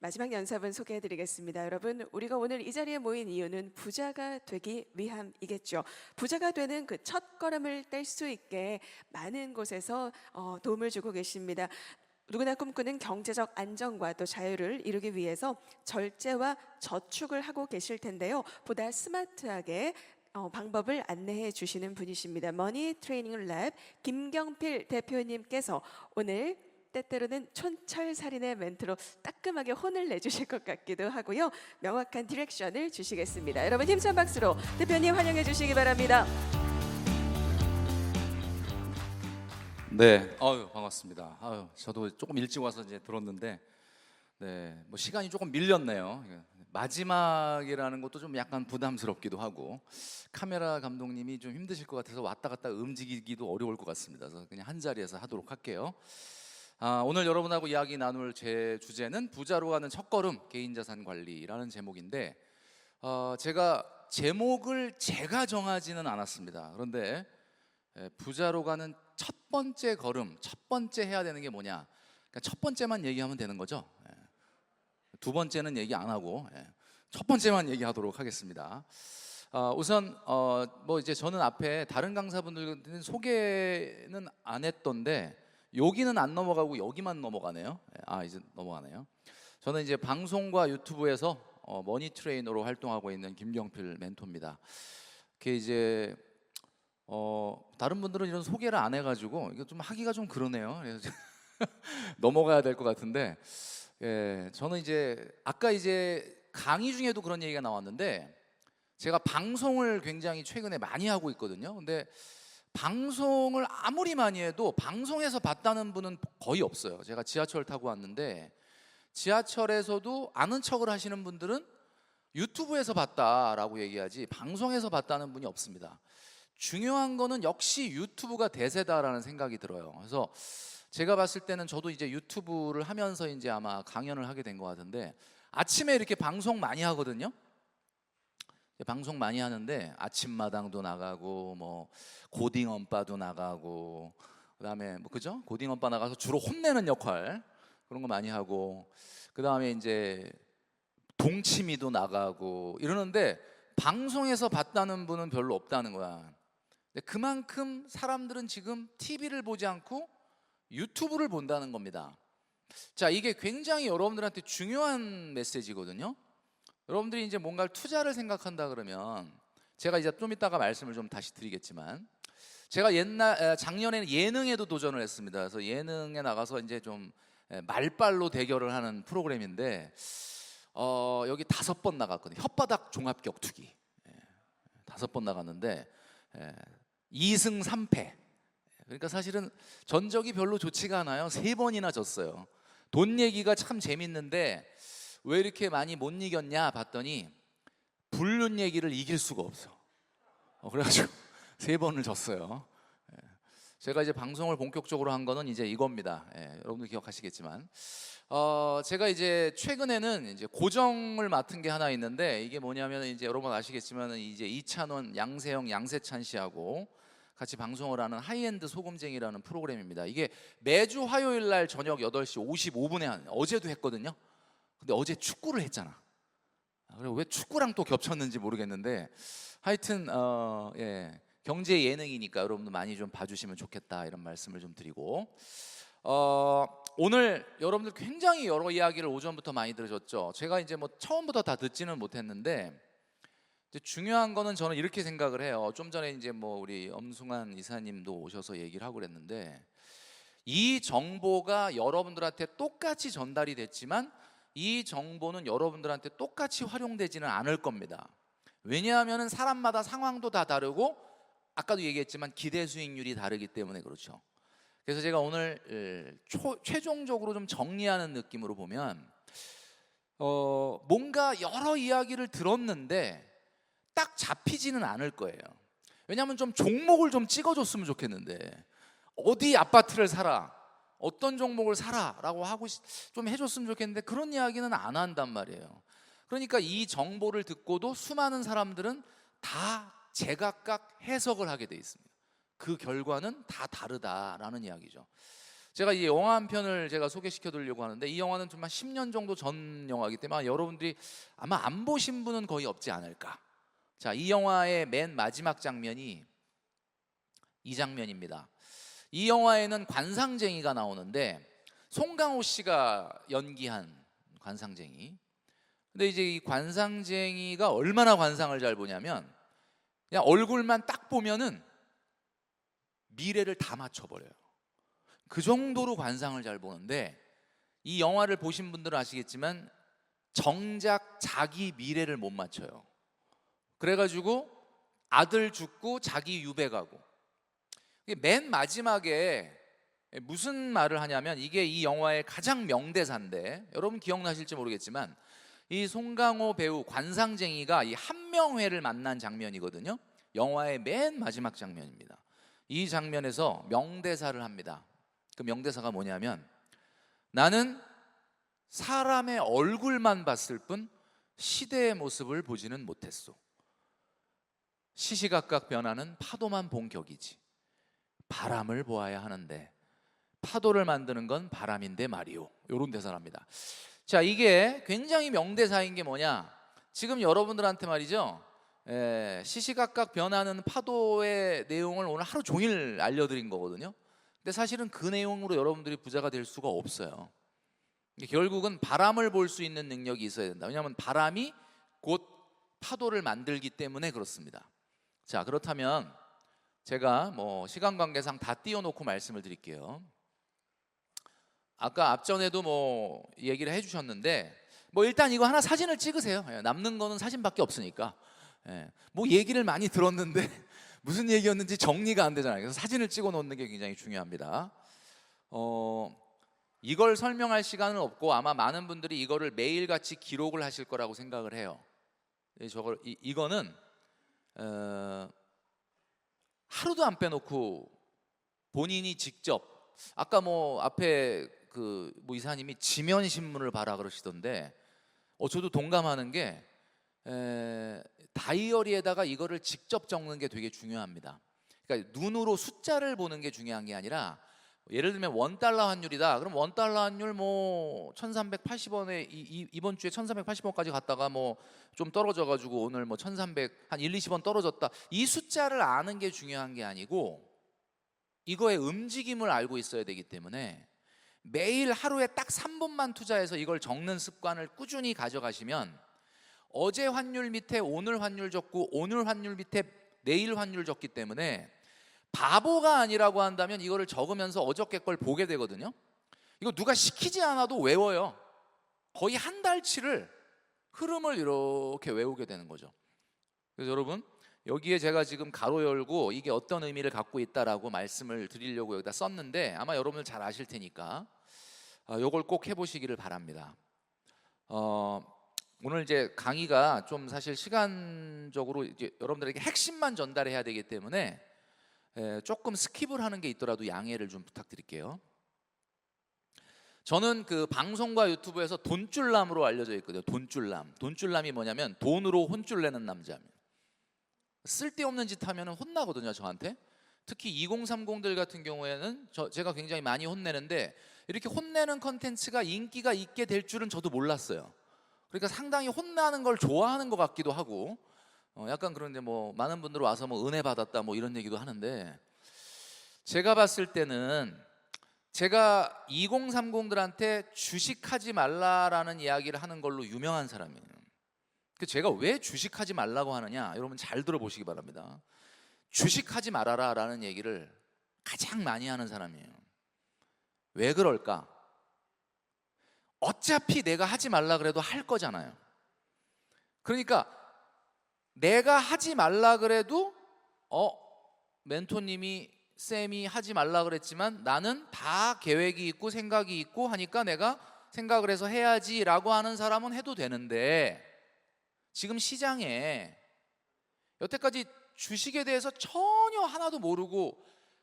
마지막 연습은 소개해드리겠습니다. 여러분, 우리가 오늘 이 자리에 모인 이유는 부자가 되기 위함이겠죠. 부자가 되는 그 첫 걸음을 뗄 수 있게 많은 곳에서 도움을 주고 계십니다. 누구나 꿈꾸는 경제적 안정과 또 자유를 이루기 위해서 절제와 저축을 하고 계실 텐데요. 보다 스마트하게 방법을 안내해 주시는 분이십니다. 머니 트레이닝 랩 김경필 대표님께서 오늘 때때로는 촌철살인의 멘트로 따끔하게 혼을 내주실 것 같기도 하고요. 명확한 디렉션을 주시겠습니다. 여러분 힘찬 박수로 대표님 환영해 주시기 바랍니다. 네, 반갑습니다. 저도 조금 일찍 와서 이제 들었는데, 뭐 시간이 조금 밀렸네요. 마지막이라는 것도 좀 약간 부담스럽기도 하고, 카메라 감독님이 좀 힘드실 것 같아서 왔다 갔다 움직이기도 어려울 것 같습니다. 그래서 그냥 한 자리에서 하도록 할게요. 오늘 여러분하고 이야기 나눌 제 주제는 부자로 가는 첫걸음 개인자산 관리라는 제목인데, 제가 제목을 제가 정하지는 않았습니다. 그런데 부자로 가는 첫 번째 걸음, 첫 번째 해야 되는 게 뭐냐? 그러니까 첫 번째만 얘기하면 되는 거죠. 두 번째는 얘기 안 하고 첫 번째만 얘기하도록 하겠습니다. 우선 뭐 이제 저는 앞에 다른 강사분들은 소개는 안 했던데 여기는 안 넘어가고 여기만 넘어가네요. 이제 넘어가네요. 저는 이제 방송과 유튜브에서 머니 트레이너로 활동하고 있는 김경필 멘토입니다. 그게 이제 다른 분들은 이런 소개를 안 해가지고 이거 좀 하기가 좀 그러네요. 그래서 넘어가야 될 것 같은데, 저는 이제 아까 이제 강의 중에도 그런 얘기가 나왔는데 제가 방송을 굉장히 최근에 많이 하고 있거든요. 근데 방송을 아무리 많이 해도 방송에서 봤다는 분은 거의 없어요. 제가 지하철 타고 왔는데 지하철에서도 아는 척을 하시는 분들은 유튜브에서 봤다라고 얘기하지 방송에서 봤다는 분이 없습니다. 중요한 거는 역시 유튜브가 대세다라는 생각이 들어요. 그래서 제가 봤을 때는 저도 이제 유튜브를 하면서 이제 아마 강연을 하게 된 것 같은데, 아침에 이렇게 방송 많이 하거든요. 방송 많이 하는데 아침마당도 나가고 뭐 고딩 엄빠도 나가고, 그다음에 뭐 그죠? 고딩 엄빠 나가서 주로 혼내는 역할 그런 거 많이 하고, 그다음에 이제 동치미도 나가고 이러는데 방송에서 봤다는 분은 별로 없다는 거야. 그만큼 사람들은 지금 TV를 보지 않고 유튜브를 본다는 겁니다. 자, 이게 굉장히 여러분들한테 중요한 메시지거든요. 여러분들이 이제 뭔가를 투자를 생각한다 그러면, 제가 이제 좀 이따가 말씀을 좀 다시 드리겠지만, 제가 작년에는 예능에도 도전을 했습니다. 그래서 예능에 나가서 이제 좀 말발로 대결을 하는 프로그램인데 여기 5번 나갔거든요. 혓바닥 종합격투기 5번 나갔는데 2승 3패. 그러니까 사실은 전적이 별로 좋지가 않아요. 3번이나 졌어요. 돈 얘기가 참 재밌는데 왜 이렇게 많이 못 이겼냐 봤더니 불륜 얘기를 이길 수가 없어. 그래가지고 3번을 졌어요. 제가 이제 방송을 본격적으로 한 거는 이제 이겁니다. 여러분들 기억하시겠지만, 제가 이제 최근에는 이제 고정을 맡은 게 하나 있는데, 이게 뭐냐면 이제 여러분 아시겠지만 이제 이찬원, 양세형, 양세찬 씨하고 같이 방송을 하는 하이엔드 소금쟁이라는 프로그램입니다. 이게 매주 화요일 날 저녁 8시 55분에 어제도 했거든요. 근데 어제 축구를 했잖아. 그리고 왜 축구랑 또 겹쳤는지 모르겠는데, 하여튼 경제 예능이니까 여러분들 많이 좀 봐주시면 좋겠다 이런 말씀을 좀 드리고, 오늘 여러분들 굉장히 여러 이야기를 오전부터 많이 들으셨죠. 제가 이제 뭐 처음부터 다 듣지는 못했는데 중요한 거는 저는 이렇게 생각을 해요. 좀 전에 이제 뭐 우리 엄승환 이사님도 오셔서 얘기를 하고 그랬는데, 이 정보가 여러분들한테 똑같이 전달이 됐지만 이 정보는 여러분들한테 똑같이 활용되지는 않을 겁니다. 왜냐하면 사람마다 상황도 다 다르고 아까도 얘기했지만 기대 수익률이 다르기 때문에 그렇죠. 그래서 제가 오늘 최종적으로 좀 정리하는 느낌으로 보면, 뭔가 여러 이야기를 들었는데 딱 잡히지는 않을 거예요. 왜냐하면 좀 종목을 좀 찍어줬으면 좋겠는데, 어디 아파트를 사라, 어떤 종목을 사라 라고 하고 좀 해줬으면 좋겠는데 그런 이야기는 안 한단 말이에요. 그러니까 이 정보를 듣고도 수많은 사람들은 다 제각각 해석을 하게 돼 있습니다. 그 결과는 다 다르다라는 이야기죠. 제가 이 영화 한 편을 제가 소개시켜 드리려고 하는데, 이 영화는 정말 10년 정도 전 영화이기 때문에 여러분들이 아마 안 보신 분은 거의 없지 않을까. 자, 이 영화의 맨 마지막 장면이 이 장면입니다. 이 영화에는 관상쟁이가 나오는데, 송강호 씨가 연기한 관상쟁이. 근데 이제 이 관상쟁이가 얼마나 관상을 잘 보냐면, 그냥 얼굴만 딱 보면은 미래를 다 맞춰버려요. 그 정도로 관상을 잘 보는데, 이 영화를 보신 분들은 아시겠지만 정작 자기 미래를 못 맞춰요. 그래가지고 아들 죽고 자기 유배 가고, 맨 마지막에 무슨 말을 하냐면, 이게 이 영화의 가장 명대사인데, 여러분 기억나실지 모르겠지만 이 송강호 배우 관상쟁이가 이 한명회를 만난 장면이거든요. 영화의 맨 마지막 장면입니다. 이 장면에서 명대사를 합니다. 그 명대사가 뭐냐면, 나는 사람의 얼굴만 봤을 뿐 시대의 모습을 보지는 못했소. 시시각각 변하는 파도만 본 격이지. 바람을 보아야 하는데 파도를 만드는 건 바람인데 말이오. 이런 대사랍니다. 자, 이게 굉장히 명대사인 게 뭐냐, 지금 여러분들한테 말이죠, 시시각각 변하는 파도의 내용을 오늘 하루 종일 알려드린 거거든요. 근데 사실은 그 내용으로 여러분들이 부자가 될 수가 없어요. 결국은 바람을 볼 수 있는 능력이 있어야 된다. 왜냐하면 바람이 곧 파도를 만들기 때문에 그렇습니다. 자, 그렇다면 제가 뭐 시간 관계상 다 띄워놓고 말씀을 드릴게요. 아까 앞전에도 뭐 얘기를 해주셨는데, 뭐 일단 이거 하나 사진을 찍으세요. 남는 거는 사진밖에 없으니까. 뭐 얘기를 많이 들었는데 무슨 얘기였는지 정리가 안 되잖아요. 그래서 사진을 찍어 놓는 게 굉장히 중요합니다. 이걸 설명할 시간은 없고, 아마 많은 분들이 이거를 매일같이 기록을 하실 거라고 생각을 해요. 이거는 하루도 안 빼놓고 본인이 직접, 아까 뭐 앞에 그 뭐 이사님이 지면 신문을 봐라 그러시던데, 저도 동감하는 게, 다이어리에다가 이거를 직접 적는 게 되게 중요합니다. 그러니까 눈으로 숫자를 보는 게 중요한 게 아니라, 예를 들면 $1 환율이다. 그럼 $1 환율 뭐 1380원에 이번 주에 1380원까지 갔다가 뭐 좀 떨어져 가지고 오늘 뭐 1300, 한 1, 20원 떨어졌다. 이 숫자를 아는 게 중요한 게 아니고, 이거의 움직임을 알고 있어야 되기 때문에 매일 하루에 딱 3분만 투자해서 이걸 적는 습관을 꾸준히 가져가시면, 어제 환율 밑에 오늘 환율 적고 오늘 환율 밑에 내일 환율 적기 때문에 바보가 아니라고 한다면 이거를 적으면서 어저께 걸 보게 되거든요. 이거 누가 시키지 않아도 외워요. 거의 한 달치를 흐름을 이렇게 외우게 되는 거죠. 그래서 여러분, 여기에 제가 지금 가로 열고 이게 어떤 의미를 갖고 있다라고 말씀을 드리려고 여기다 썼는데, 아마 여러분들 잘 아실 테니까 이걸 꼭 해보시기를 바랍니다. 오늘 이제 강의가 좀 사실 시간적으로 이제 여러분들에게 핵심만 전달해야 되기 때문에 조금 스킵을 하는 게 있더라도 양해를 좀 부탁드릴게요. 저는 그 방송과 유튜브에서 돈줄남으로 알려져 있거든요. 돈줄남. 돈줄남이 뭐냐면 돈으로 혼줄 내는 남자입니다. 쓸데없는 짓 하면 혼나거든요, 저한테. 특히 2030들 같은 경우에는 제가 굉장히 많이 혼내는데, 이렇게 혼내는 컨텐츠가 인기가 있게 될 줄은 저도 몰랐어요. 그러니까 상당히 혼나는 걸 좋아하는 것 같기도 하고, 약간 그런데 뭐 많은 분들 와서 뭐 은혜 받았다 뭐 이런 얘기도 하는데, 제가 봤을 때는 제가 2030들한테 주식하지 말라라는 이야기를 하는 걸로 유명한 사람이에요. 제가 왜 주식하지 말라고 하느냐, 여러분 잘 들어보시기 바랍니다. 주식하지 말아라 라는 얘기를 가장 많이 하는 사람이에요. 왜 그럴까? 어차피 내가 하지 말라 그래도 할 거잖아요. 그러니까 내가 하지 말라 그래도 멘토님이 쌤이 하지 말라 그랬지만 나는 다 계획이 있고 생각이 있고 하니까 내가 생각을 해서 해야지 라고 하는 사람은 해도 되는데, 지금 시장에 여태까지 주식에 대해서 전혀 하나도 모르고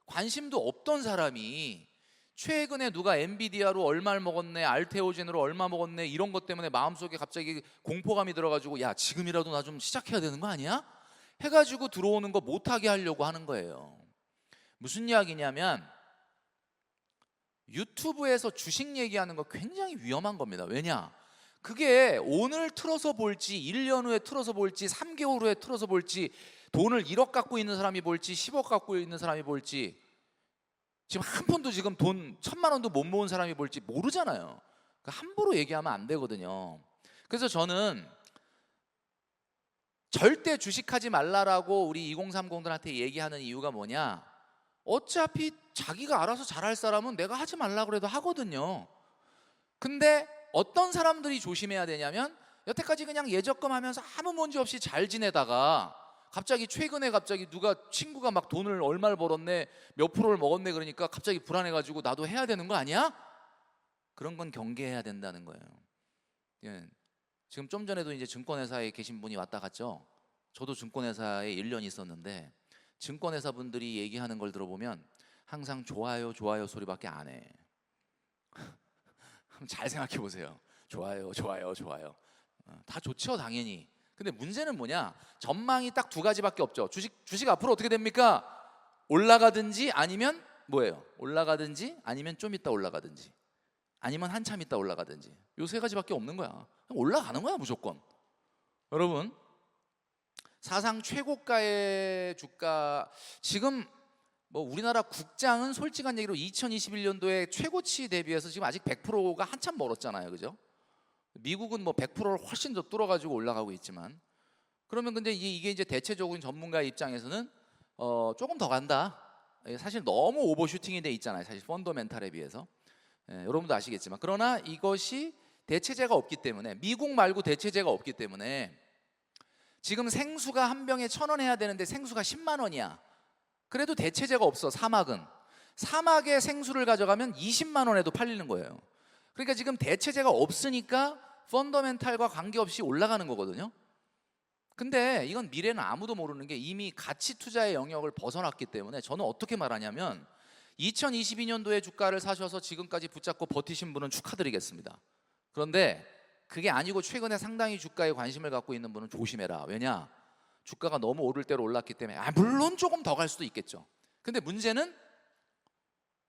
관심도 없던 사람이 최근에 누가 엔비디아로 얼마를 먹었네, 알테오젠으로 얼마 먹었네, 이런 것 때문에 마음속에 갑자기 공포감이 들어가지고 야, 지금이라도 나 좀 시작해야 되는 거 아니야? 해가지고 들어오는 거 못하게 하려고 하는 거예요. 무슨 이야기냐면, 유튜브에서 주식 얘기하는 거 굉장히 위험한 겁니다. 왜냐? 그게 오늘 틀어서 볼지 1년 후에 틀어서 볼지 3개월 후에 틀어서 볼지 돈을 1억 갖고 있는 사람이 볼지 10억 갖고 있는 사람이 볼지 지금 한 푼도 지금 돈 1,000만 원도 못 모은 사람이 볼지 모르잖아요. 그러니까 함부로 얘기하면 안 되거든요. 그래서 저는 절대 주식하지 말라라고 우리 2030들한테 얘기하는 이유가 뭐냐? 어차피 자기가 알아서 잘할 사람은 내가 하지 말라 그래도 하거든요. 근데 어떤 사람들이 조심해야 되냐면 여태까지 그냥 예적금 하면서 아무 문제 없이 잘 지내다가 갑자기 최근에 갑자기 누가 친구가 막 돈을 얼마를 벌었네 몇 프로를 먹었네 그러니까 갑자기 불안해가지고 나도 해야 되는 거 아니야? 그런 건 경계해야 된다는 거예요. 예. 지금 좀 전에도 이제 증권회사에 계신 분이 왔다 갔죠. 저도 증권회사에 1년 있었는데 증권회사 분들이 얘기하는 걸 들어보면 항상 좋아요 좋아요 소리밖에 안 해. 잘 생각해 보세요. 좋아요 좋아요 좋아요. 다 좋죠 당연히. 근데 문제는 뭐냐? 전망이 딱 두 가지밖에 없죠. 주식 앞으로 어떻게 됩니까? 올라가든지 아니면 뭐예요? 올라가든지 아니면 좀 있다 올라가든지 아니면 한참 있다 올라가든지 요 세 가지밖에 없는 거야. 올라가는 거야 무조건. 여러분 사상 최고가의 주가 지금 뭐 우리나라 국장은 솔직한 얘기로 2021년도에 최고치 대비해서 지금 아직 100%가 한참 멀었잖아요, 그죠? 미국은 뭐 100%를 훨씬 더 뚫어가지고 올라가고 있지만 그러면 근데 이게 이제 대체적인 전문가의 입장에서는 조금 더 간다. 사실 너무 오버슈팅이 돼 있잖아요, 사실 펀더멘탈에 비해서. 여러분도 아시겠지만 그러나 이것이 대체제가 없기 때문에 미국 말고 대체제가 없기 때문에 지금 생수가 한 병에 1,000원 해야 되는데 생수가 10만 원이야. 그래도 대체제가 없어. 사막의 생수를 가져가면 20만 원에도 팔리는 거예요. 그러니까 지금 대체제가 없으니까 펀더멘탈과 관계없이 올라가는 거거든요. 근데 이건 미래는 아무도 모르는 게 이미 가치 투자의 영역을 벗어났기 때문에 저는 어떻게 말하냐면 2022년도에 주가를 사셔서 지금까지 붙잡고 버티신 분은 축하드리겠습니다. 그런데 그게 아니고 최근에 상당히 주가에 관심을 갖고 있는 분은 조심해라. 왜냐? 주가가 너무 오를 대로 올랐기 때문에 물론 조금 더 갈 수도 있겠죠. 근데 문제는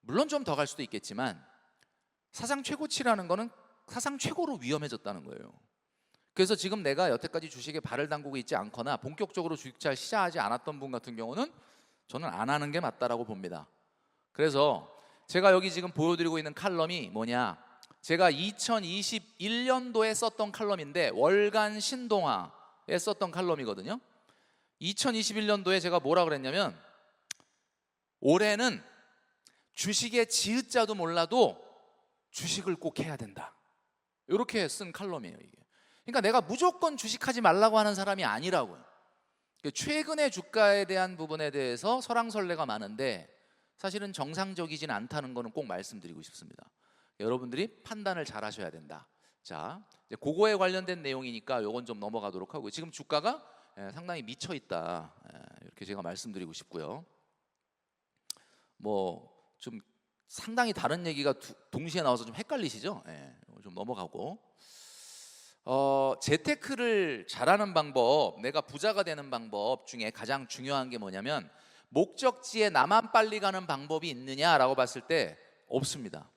물론 좀 더 갈 수도 있겠지만 사상 최고치라는 거는 사상 최고로 위험해졌다는 거예요. 그래서 지금 내가 여태까지 주식에 발을 담그고 있지 않거나 본격적으로 주식 잘 시작하지 않았던 분 같은 경우는 저는 안 하는 게 맞다라고 봅니다. 그래서 제가 여기 지금 보여드리고 있는 칼럼이 뭐냐? 제가 2021년도에 썼던 칼럼인데 월간 신동아에 썼던 칼럼이거든요. 2021년도에 제가 뭐라 그랬냐면 올해는 주식의 지읒자도 몰라도 주식을 꼭 해야 된다. 이렇게 쓴 칼럼이에요 이게. 그러니까 내가 무조건 주식하지 말라고 하는 사람이 아니라고요. 최근의 주가에 대한 부분에 대해서 설왕설래가 많은데 사실은 정상적이진 않다는 거는 꼭 말씀드리고 싶습니다. 여러분들이 판단을 잘 하셔야 된다. 자, 이제 그거에 관련된 내용이니까 요건 좀 넘어가도록 하고요. 지금 주가가 상당히 미쳐 있다. 이렇게 제가 말씀드리고 싶고요. 뭐 좀 상당히 다른 얘기가 동시에 나와서 좀 헷갈리시죠? 좀 넘어가고. 재테크를 잘하는 방법, 내가 부자가 되는 방법 중에 가장 중요한 게 뭐냐면 목적지에 나만 빨리 가는 방법이 있느냐라고 봤을 때 없습니다.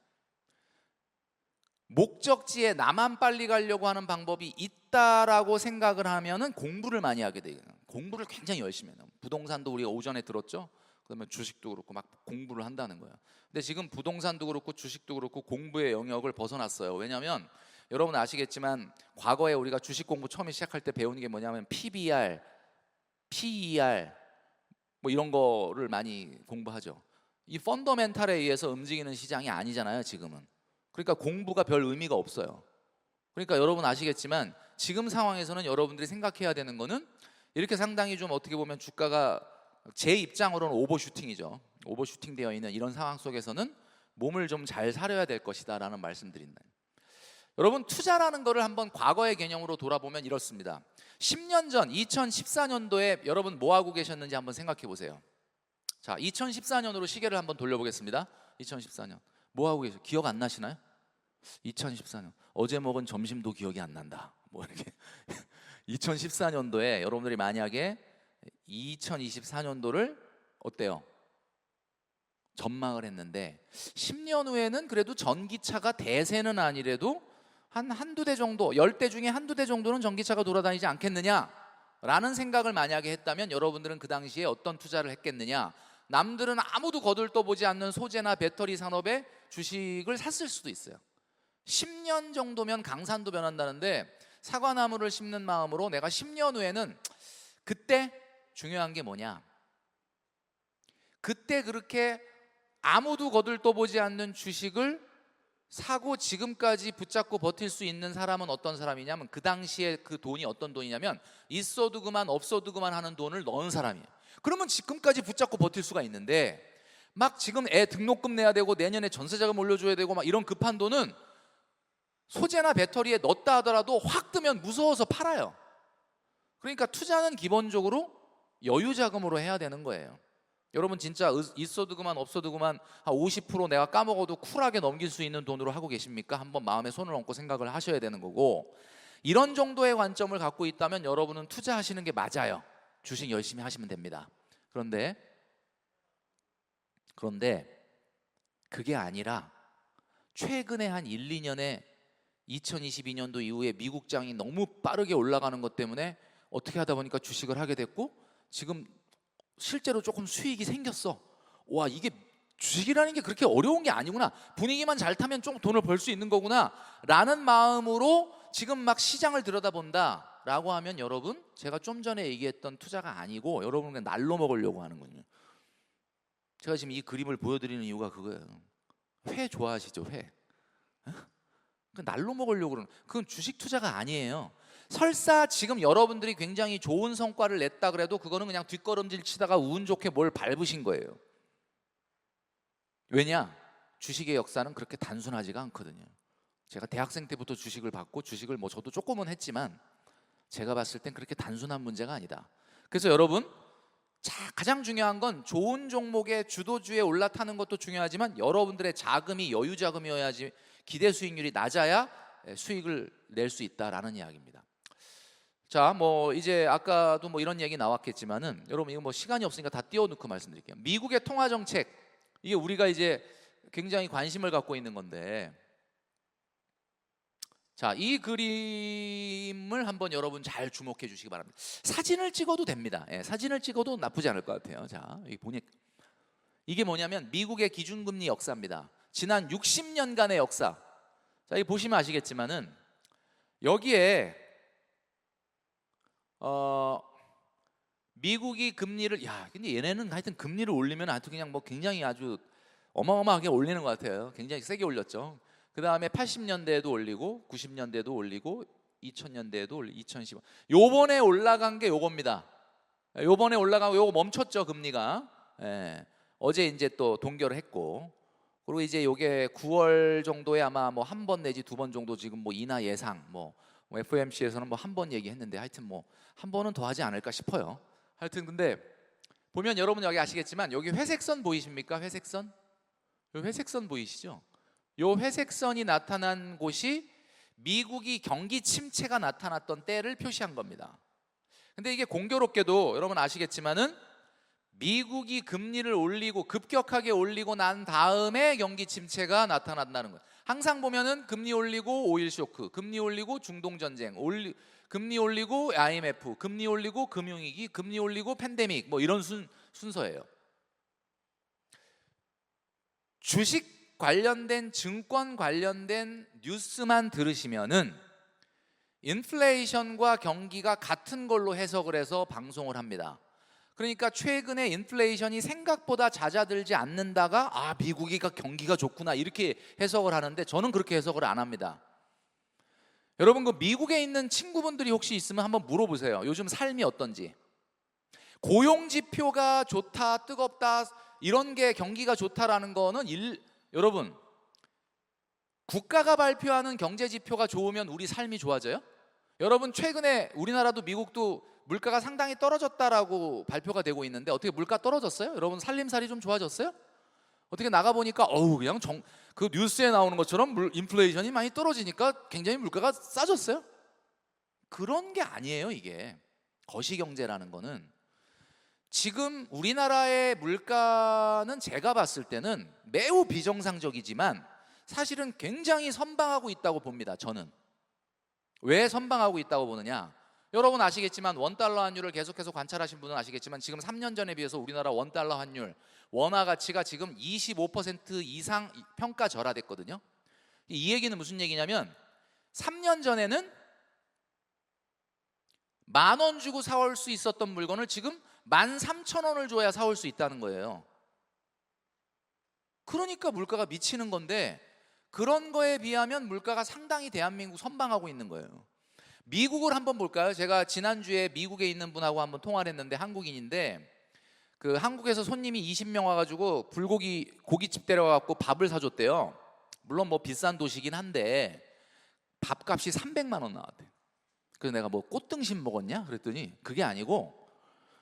목적지에 나만 빨리 가려고 하는 방법이 있다라고 생각을 하면은 공부를 많이 하게 돼요. 공부를 굉장히 열심히 해요. 부동산도 우리가 오전에 들었죠. 그러면 주식도 그렇고 막 공부를 한다는 거예요. 근데 지금 부동산도 그렇고 주식도 그렇고 공부의 영역을 벗어났어요. 왜냐하면 여러분 아시겠지만 과거에 우리가 주식 공부 처음에 시작할 때 배우는 게 뭐냐면 PBR, PER 뭐 이런 거를 많이 공부하죠. 이 펀더멘탈에 의해서 움직이는 시장이 아니잖아요 지금은. 그러니까 공부가 별 의미가 없어요. 그러니까 여러분 아시겠지만 지금 상황에서는 여러분들이 생각해야 되는 거는 이렇게 상당히 좀 어떻게 보면 주가가 제 입장으로는 오버슈팅이죠. 오버슈팅 되어 있는 이런 상황 속에서는 몸을 좀 잘 사려야 될 것이다 라는 말씀드린다. 여러분 투자라는 거를 한번 과거의 개념으로 돌아보면 이렇습니다. 10년 전 2014년도에 여러분 뭐 하고 계셨는지 한번 생각해 보세요. 자, 2014년으로 시계를 한번 돌려보겠습니다. 2014년 뭐 하고 계세요? 기억 안 나시나요? 2014년 어제 먹은 점심도 기억이 안 난다. 뭐 이렇게 2014년도에 여러분들이 만약에 2024년도를 어때요? 전망을 했는데 10년 후에는 그래도 전기차가 대세는 아니래도 한두 대 정도, 10대 중에 한두 대 정도는 전기차가 돌아다니지 않겠느냐라는 생각을 만약에 했다면 여러분들은 그 당시에 어떤 투자를 했겠느냐? 남들은 아무도 거들떠보지 않는 소재나 배터리 산업의 주식을 샀을 수도 있어요. 10년 정도면 강산도 변한다는데 사과나무를 심는 마음으로 내가 10년 후에는 그때 중요한 게 뭐냐? 그때 그렇게 아무도 거들떠보지 않는 주식을 사고 지금까지 붙잡고 버틸 수 있는 사람은 어떤 사람이냐면 그 당시에 그 돈이 어떤 돈이냐면 있어도 그만 없어도 그만 하는 돈을 넣은 사람이에요. 그러면 지금까지 붙잡고 버틸 수가 있는데 막 지금 애 등록금 내야 되고 내년에 전세자금 올려줘야 되고 막 이런 급한 돈은 소재나 배터리에 넣었다 하더라도 확 뜨면 무서워서 팔아요. 그러니까 투자는 기본적으로 여유자금으로 해야 되는 거예요. 여러분 진짜 있어도 그만 없어도 그만 한 50% 내가 까먹어도 쿨하게 넘길 수 있는 돈으로 하고 계십니까? 한번 마음에 손을 얹고 생각을 하셔야 되는 거고, 이런 정도의 관점을 갖고 있다면 여러분은 투자하시는 게 맞아요. 주식 열심히 하시면 됩니다. 그런데 그게 아니라 최근에 한 1, 2년에 2022년도 이후에 미국장이 너무 빠르게 올라가는 것 때문에 어떻게 하다 보니까 주식을 하게 됐고 지금 실제로 조금 수익이 생겼어. 와, 이게 주식이라는 게 그렇게 어려운 게 아니구나, 분위기만 잘 타면 좀 돈을 벌 수 있는 거구나 라는 마음으로 지금 막 시장을 들여다본다 라고 하면 여러분, 제가 좀 전에 얘기했던 투자가 아니고 여러분 그냥 날로 먹으려고 하는군요. 제가 지금 이 그림을 보여드리는 이유가 그거예요. 회 좋아하시죠? 회. 날로 먹으려고 그러는, 그건 주식 투자가 아니에요. 설사 지금 여러분들이 굉장히 좋은 성과를 냈다 그래도 그거는 그냥 뒷걸음질 치다가 운 좋게 뭘 밟으신 거예요. 왜냐? 주식의 역사는 그렇게 단순하지가 않거든요. 제가 대학생 때부터 주식을 받고 주식을 뭐 저도 조금은 했지만 제가 봤을 땐 그렇게 단순한 문제가 아니다. 그래서 여러분, 가장 중요한 건 좋은 종목의 주도주에 올라타는 것도 중요하지만 여러분들의 자금이 여유 자금이어야지, 기대 수익률이 낮아야 수익을 낼 수 있다라는 이야기입니다. 자, 뭐 이제 아까도 뭐 이런 얘기 나왔겠지만은 여러분 이거 뭐 시간이 없으니까 다 띄워놓고 말씀드릴게요. 미국의 통화 정책, 이게 우리가 이제 굉장히 관심을 갖고 있는 건데, 자, 이 그림을 한번 여러분 잘 주목해 주시기 바랍니다. 사진을 찍어도 됩니다. 사진을 찍어도 나쁘지 않을 것 같아요. 자, 여기 보니까 이게 뭐냐면 미국의 기준금리 역사입니다. 지난 60년간의 역사. 자, 이 보시면 아시겠지만은 여기에 미국이 금리를, 근데 얘네는 하여튼 금리를 올리면 아주 그냥 뭐 굉장히 아주 어마어마하게 올리는 것 같아요. 굉장히 세게 올렸죠. 그 다음에 80년대에도 올리고 90년대에도 올리고 2000년대에도 올리고 2010년, 요번에 올라간 게 요겁니다. 요번에 올라가고 요거 멈췄죠, 금리가. 어제 이제 또 동결을 했고, 그리고 이제 요게 9월 정도에 아마 뭐 한 번 내지 두 번 정도 지금 뭐 인하 예상, 뭐 FOMC에서는 뭐 한 번 얘기했는데 하여튼 뭐 한 번은 더 하지 않을까 싶어요. 하여튼 근데 보면 여러분 여기 아시겠지만 여기 회색선 보이십니까? 회색선? 요 회색선 보이시죠? 요 회색선이 나타난 곳이 미국이 경기 침체가 나타났던 때를 표시한 겁니다. 근데 이게 공교롭게도 여러분 아시겠지만은 미국이 금리를 올리고 급격하게 올리고 난 다음에 경기 침체가 나타난다는 거예요. 항상 보면은 금리 올리고 오일 쇼크, 금리 올리고 중동 전쟁, 금리 올리고 IMF, 금리 올리고 금융위기, 금리 올리고 팬데믹, 뭐 이런 순서예요. 주식 관련된, 증권 관련된 뉴스만 들으시면은 인플레이션과 경기가 같은 걸로 해석을 해서 방송을 합니다. 그러니까 최근에 인플레이션이 생각보다 잦아들지 않는다가 미국이가 경기가 좋구나 이렇게 해석을 하는데, 저는 그렇게 해석을 안 합니다. 여러분, 그 미국에 있는 친구분들이 혹시 있으면 한번 물어보세요. 요즘 삶이 어떤지. 고용 지표가 좋다, 뜨겁다, 이런 게 경기가 좋다라는 거는 여러분, 국가가 발표하는 경제 지표가 좋으면 우리 삶이 좋아져요? 여러분, 최근에 우리나라도 미국도 물가가 상당히 떨어졌다라고 발표가 되고 있는데 어떻게 물가 떨어졌어요? 여러분, 살림살이 좀 좋아졌어요? 어떻게 나가보니까 그냥 그 뉴스에 나오는 것처럼 인플레이션이 많이 떨어지니까 굉장히 물가가 싸졌어요? 그런 게 아니에요. 이게 거시경제라는 거는 지금 우리나라의 물가는 제가 봤을 때는 매우 비정상적이지만 사실은 굉장히 선방하고 있다고 봅니다. 저는. 왜 선방하고 있다고 보느냐? 여러분 아시겠지만 원달러 환율을 계속해서 관찰하신 분은 아시겠지만 지금 3년 전에 비해서 우리나라 원달러 환율, 원화 가치가 지금 25% 이상 평가 절하됐거든요. 이 얘기는 무슨 얘기냐면 3년 전에는 10,000원 주고 사올 수 있었던 물건을 지금 13,000원을 줘야 사올 수 있다는 거예요. 그러니까 물가가 미치는 건데 그런 거에 비하면 물가가 상당히 대한민국 선방하고 있는 거예요. 미국을 한번 볼까요? 제가 지난주에 미국에 있는 분하고 한번 통화를 했는데 한국인인데 그 한국에서 손님이 20명 와가지고 고깃집 데려가갖고 밥을 사줬대요. 물론 뭐 비싼 도시긴 한데 밥값이 300만 원 나왔대. 그래서 내가 뭐 꽃등심 먹었냐? 그랬더니 그게 아니고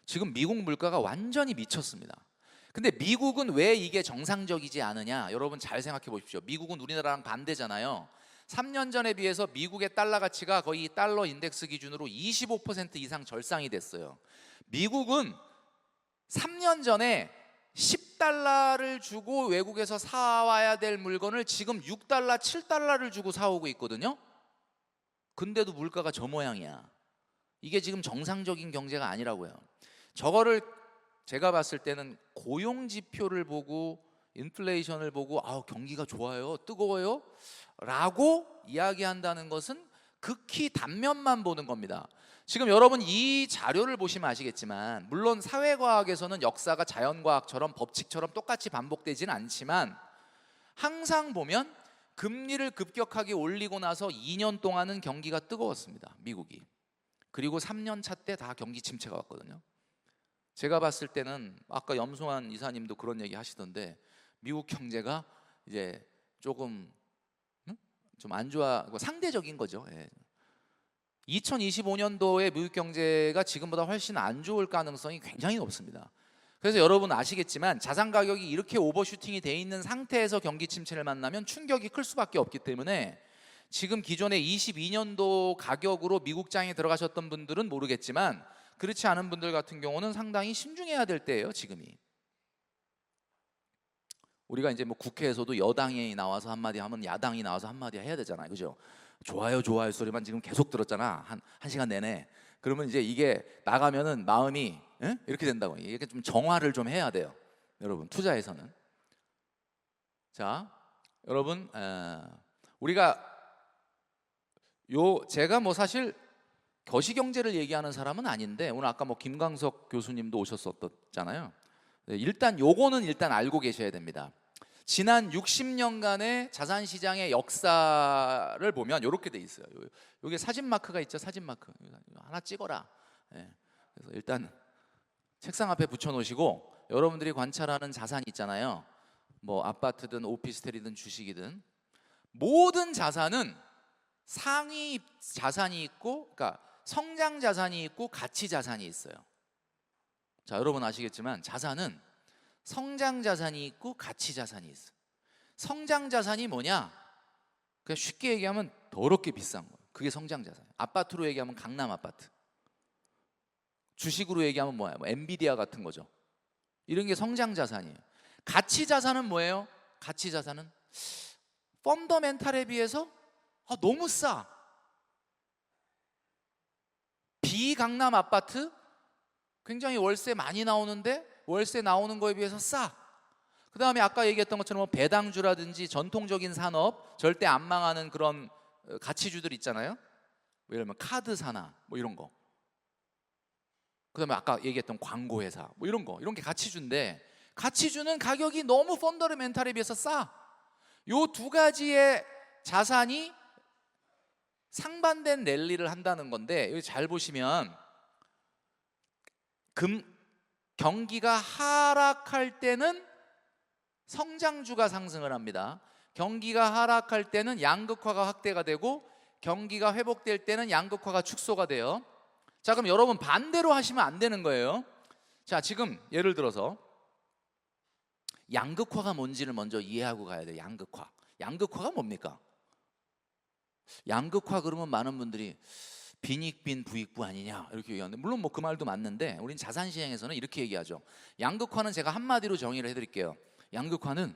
지금 미국 물가가 완전히 미쳤습니다. 근데 미국은 왜 이게 정상적이지 않으냐? 여러분 잘 생각해 보십시오. 미국은 우리나라랑 반대잖아요. 3년 전에 비해서 미국의 달러 가치가 거의 달러 인덱스 기준으로 25% 이상 절상이 됐어요. 미국은 3년 전에 10달러를 주고 외국에서 사와야 될 물건을 지금 6달러, 7달러를 주고 사오고 있거든요. 근데도 물가가 저 모양이야. 이게 지금 정상적인 경제가 아니라고요. 저거를 제가 봤을 때는 고용 지표를 보고 인플레이션을 보고 경기가 좋아요, 뜨거워요 라고 이야기한다는 것은 극히 단면만 보는 겁니다. 지금 여러분 이 자료를 보시면 아시겠지만 물론 사회과학에서는 역사가 자연과학처럼 법칙처럼 똑같이 반복되지는 않지만 항상 보면 금리를 급격하게 올리고 나서 2년 동안은 경기가 뜨거웠습니다. 미국이. 그리고 3년 차 때 다 경기 침체가 왔거든요. 제가 봤을 때는 아까 염송환 이사님도 그런 얘기 하시던데 미국 경제가 이제 조금 좀 안 좋아, 상대적인 거죠. 2025년도에 미국 경제가 지금보다 훨씬 안 좋을 가능성이 굉장히 높습니다. 그래서 여러분 아시겠지만 자산 가격이 이렇게 오버슈팅이 돼 있는 상태에서 경기 침체를 만나면 충격이 클 수밖에 없기 때문에 지금 기존의 22년도 가격으로 미국장에 들어가셨던 분들은 모르겠지만 그렇지 않은 분들 같은 경우는 상당히 신중해야 될 때예요. 지금이. 우리가 이제 뭐 국회에서도 여당이 나와서 한마디 하면 야당이 나와서 한마디 해야 되잖아요. 그죠? 좋아요 좋아요 소리만 지금 계속 들었잖아. 한 시간 내내. 그러면 이제 이게 나가면은 마음이 이렇게 된다고. 이게 좀 정화를 좀 해야 돼요. 여러분 투자에서는. 자, 여러분 우리가 제가 뭐 사실 거시경제를 얘기하는 사람은 아닌데 오늘 아까 뭐 김광석 교수님도 오셨었잖아요. 일단 요거는 일단 알고 계셔야 됩니다. 지난 60년간의 자산시장의 역사를 보면 이렇게 돼 있어요. 여기 사진 마크가 있죠. 사진 마크 하나 찍어라. 그래서 일단 책상 앞에 붙여놓으시고 여러분들이 관찰하는 자산이 있잖아요. 뭐 아파트든 오피스텔이든 주식이든 모든 자산은 상위 자산이 있고, 그러니까 성장 자산이 있고 가치 자산이 있어요. 자, 여러분 아시겠지만 자산은 성장 자산이 있고 가치 자산이 있어요. 성장 자산이 뭐냐? 그냥 쉽게 얘기하면 더럽게 비싼 거예요. 그게 성장 자산. 아파트로 얘기하면 강남 아파트. 주식으로 얘기하면 뭐야? 뭐 엔비디아 같은 거죠. 이런 게 성장 자산이에요. 가치 자산은 뭐예요? 가치 자산은 펀더멘탈에 비해서 너무 싸. 비강남 아파트 굉장히 월세 많이 나오는데 월세 나오는 거에 비해서 싸. 그 다음에 아까 얘기했던 것처럼 뭐 배당주라든지 전통적인 산업 절대 안 망하는 그런 가치주들 있잖아요. 뭐 예를 들면 카드사나 뭐 이런 거. 그 다음에 아까 얘기했던 광고회사 뭐 이런 거, 이런 게 가치주인데 가치주는 가격이 너무 펀더멘탈에 비해서 싸. 요 두 가지의 자산이 상반된 랠리를 한다는 건데 여기 잘 보시면 경기가 하락할 때는 성장주가 상승을 합니다. 경기가 하락할 때는 양극화가 확대가 되고 경기가 회복될 때는 양극화가 축소가 돼요. 자, 그럼 여러분 반대로 하시면 안 되는 거예요. 자, 지금 예를 들어서 양극화가 뭔지를 먼저 이해하고 가야 돼요. 양극화가 뭡니까? 양극화 그러면 많은 분들이 빈익빈 부익부 아니냐 이렇게 얘기하는데, 물론 뭐 그 말도 맞는데 우린 자산시장에서는 이렇게 얘기하죠. 양극화는 제가 한마디로 정의를 해드릴게요. 양극화는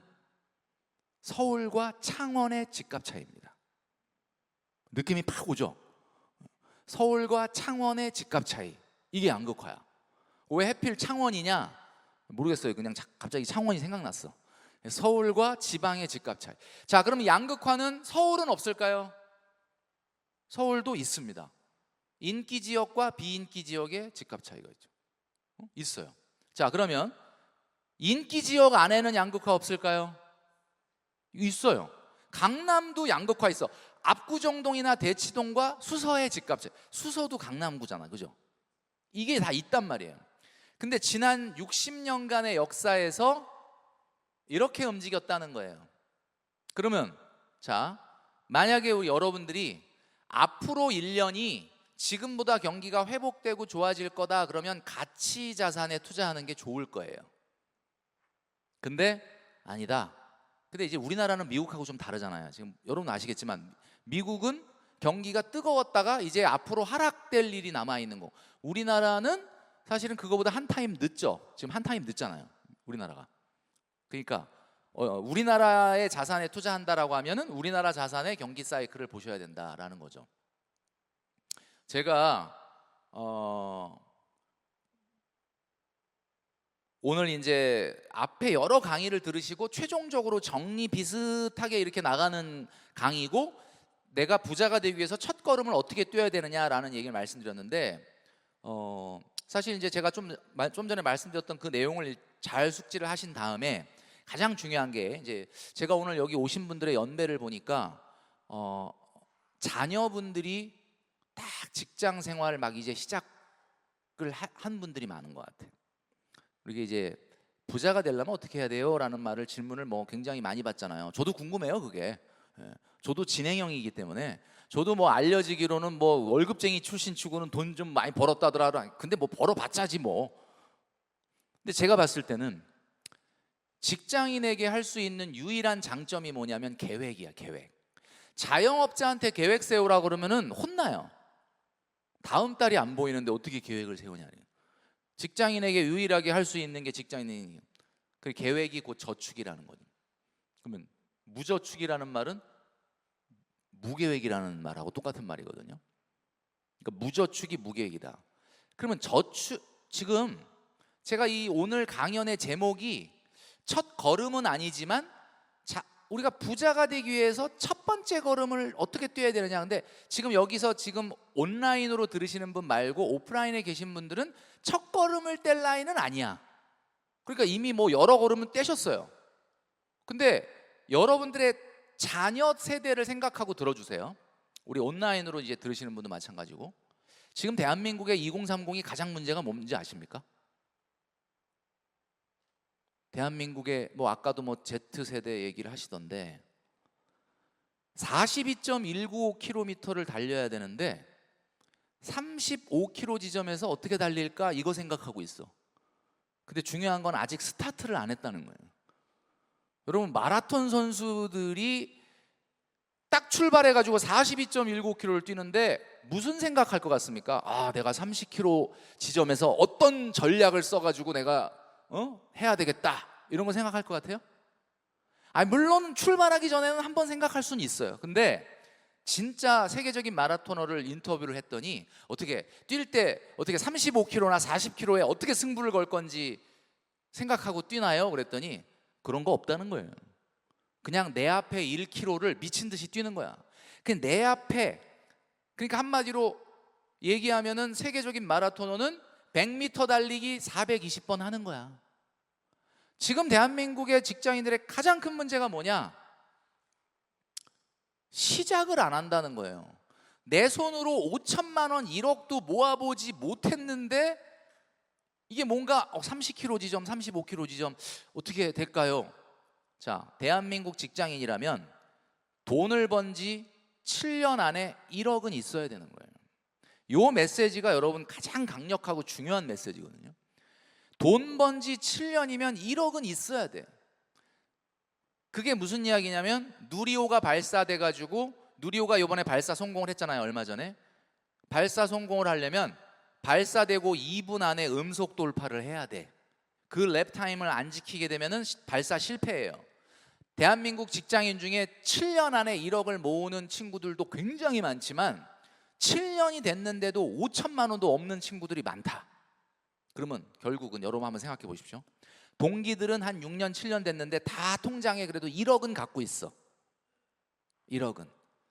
서울과 창원의 집값 차이입니다. 느낌이 팍 오죠? 서울과 창원의 집값 차이, 이게 양극화야. 왜 하필 창원이냐 모르겠어요. 그냥 갑자기 창원이 생각났어. 서울과 지방의 집값 차이. 자, 그럼 양극화는 서울은 없을까요? 서울도 있습니다. 인기 지역과 비인기 지역의 집값 차이가 있죠. 있어요. 자, 그러면 인기 지역 안에는 양극화 없을까요? 있어요. 강남도 양극화 있어. 압구정동이나 대치동과 수서의 집값 차이. 수서도 강남구잖아, 그죠? 이게 다 있단 말이에요. 근데 지난 60년간의 역사에서 이렇게 움직였다는 거예요. 그러면 자, 만약에 우리 여러분들이 앞으로 1년이 지금보다 경기가 회복되고 좋아질 거다 그러면 가치 자산에 투자하는 게 좋을 거예요. 근데 아니다. 근데 이제 우리나라는 미국하고 좀 다르잖아요. 지금 여러분 아시겠지만 미국은 경기가 뜨거웠다가 이제 앞으로 하락될 일이 남아 있는 거. 우리나라는 사실은 그거보다 한 타임 늦죠. 지금 한 타임 늦잖아요, 우리나라가. 그러니까 우리나라의 자산에 투자한다라고 하면은 우리나라 자산의 경기 사이클을 보셔야 된다라는 거죠. 제가 오늘 이제 앞에 여러 강의를 들으시고 최종적으로 정리 비슷하게 이렇게 나가는 강의고, 내가 부자가 되기 위해서 첫 걸음을 어떻게 뛰어야 되느냐라는 얘기를 말씀드렸는데, 사실 이제 제가 좀 전에 말씀드렸던 그 내용을 잘 숙지를 하신 다음에 가장 중요한 게, 이제 제가 오늘 여기 오신 분들의 연배를 보니까 자녀분들이 딱 직장 생활을 막 이제 시작을 한 분들이 많은 것 같아요. 그리고 이제 부자가 되려면 어떻게 해야 돼요? 라는 질문을 뭐 굉장히 많이 받잖아요. 저도 궁금해요, 그게. 저도 진행형이기 때문에. 저도 뭐 알려지기로는 뭐 월급쟁이 출신 치고는 돈 좀 많이 벌었다더라. 근데 뭐 벌어봤자지 뭐. 근데 제가 봤을 때는 직장인에게 할 수 있는 유일한 장점이 뭐냐면 계획이야, 계획. 자영업자한테 계획 세우라 그러면은 혼나요. 다음 달이 안 보이는데 어떻게 계획을 세우냐. 직장인에게 유일하게 할 수 있는 게 직장인이 그 계획이 곧 저축이라는 거죠. 그러면 무저축이라는 말은 무계획이라는 말하고 똑같은 말이거든요. 그러니까 무저축이 무계획이다. 그러면 저축, 지금 제가 이 오늘 강연의 제목이 첫 걸음은 아니지만 우리가 부자가 되기 위해서 첫 번째 걸음을 어떻게 뛰어야 되느냐. 근데 지금 여기서 지금 온라인으로 들으시는 분 말고 오프라인에 계신 분들은 첫 걸음을 뗄 나이는 아니야. 그러니까 이미 뭐 여러 걸음은 떼셨어요. 근데 여러분들의 자녀 세대를 생각하고 들어주세요. 우리 온라인으로 이제 들으시는 분도 마찬가지고, 지금 대한민국의 2030이 가장 문제가 뭔지 아십니까? 대한민국의 뭐 아까도 뭐 Z세대 얘기를 하시던데 42.195km를 달려야 되는데 35km 지점에서 어떻게 달릴까 이거 생각하고 있어. 근데 중요한 건 아직 스타트를 안 했다는 거예요. 여러분, 마라톤 선수들이 딱 출발해가지고 42.195km를 뛰는데 무슨 생각할 것 같습니까? 아, 내가 30km 지점에서 어떤 전략을 써가지고 내가 해야 되겠다, 이런 거 생각할 것 같아요? 물론 출발하기 전에는 한번 생각할 수는 있어요. 근데 진짜 세계적인 마라토너를 인터뷰를 했더니 어떻게 뛸 때 어떻게 35km나 40km에 어떻게 승부를 걸 건지 생각하고 뛰나요? 그랬더니 그런 거 없다는 거예요. 그냥 내 앞에 1km를 미친 듯이 뛰는 거야. 그냥 내 앞에, 그러니까 한마디로 얘기하면은 세계적인 마라토너는 100m 달리기 420번 하는 거야. 지금 대한민국의 직장인들의 가장 큰 문제가 뭐냐? 시작을 안 한다는 거예요. 내 손으로 5천만 원, 1억도 모아보지 못했는데 이게 뭔가 30km 지점, 35km 지점 어떻게 될까요? 자, 대한민국 직장인이라면 돈을 번 지 7년 안에 1억은 있어야 되는 거예요. 이 메시지가 여러분 가장 강력하고 중요한 메시지거든요. 돈 번 지 7년이면 1억은 있어야 돼. 그게 무슨 이야기냐면 누리호가 발사돼가지고, 누리호가 이번에 발사 성공을 했잖아요, 얼마 전에. 발사 성공을 하려면 발사되고 2분 안에 음속 돌파를 해야 돼. 그 랩 타임을 안 지키게 되면은 발사 실패예요. 대한민국 직장인 중에 7년 안에 1억을 모으는 친구들도 굉장히 많지만 7년이 됐는데도 5천만 원도 없는 친구들이 많다. 그러면 결국은 여러분 한번 생각해 보십시오. 동기들은 한 6년 7년 됐는데 다 통장에 그래도 1억은 갖고 있어. 1억은.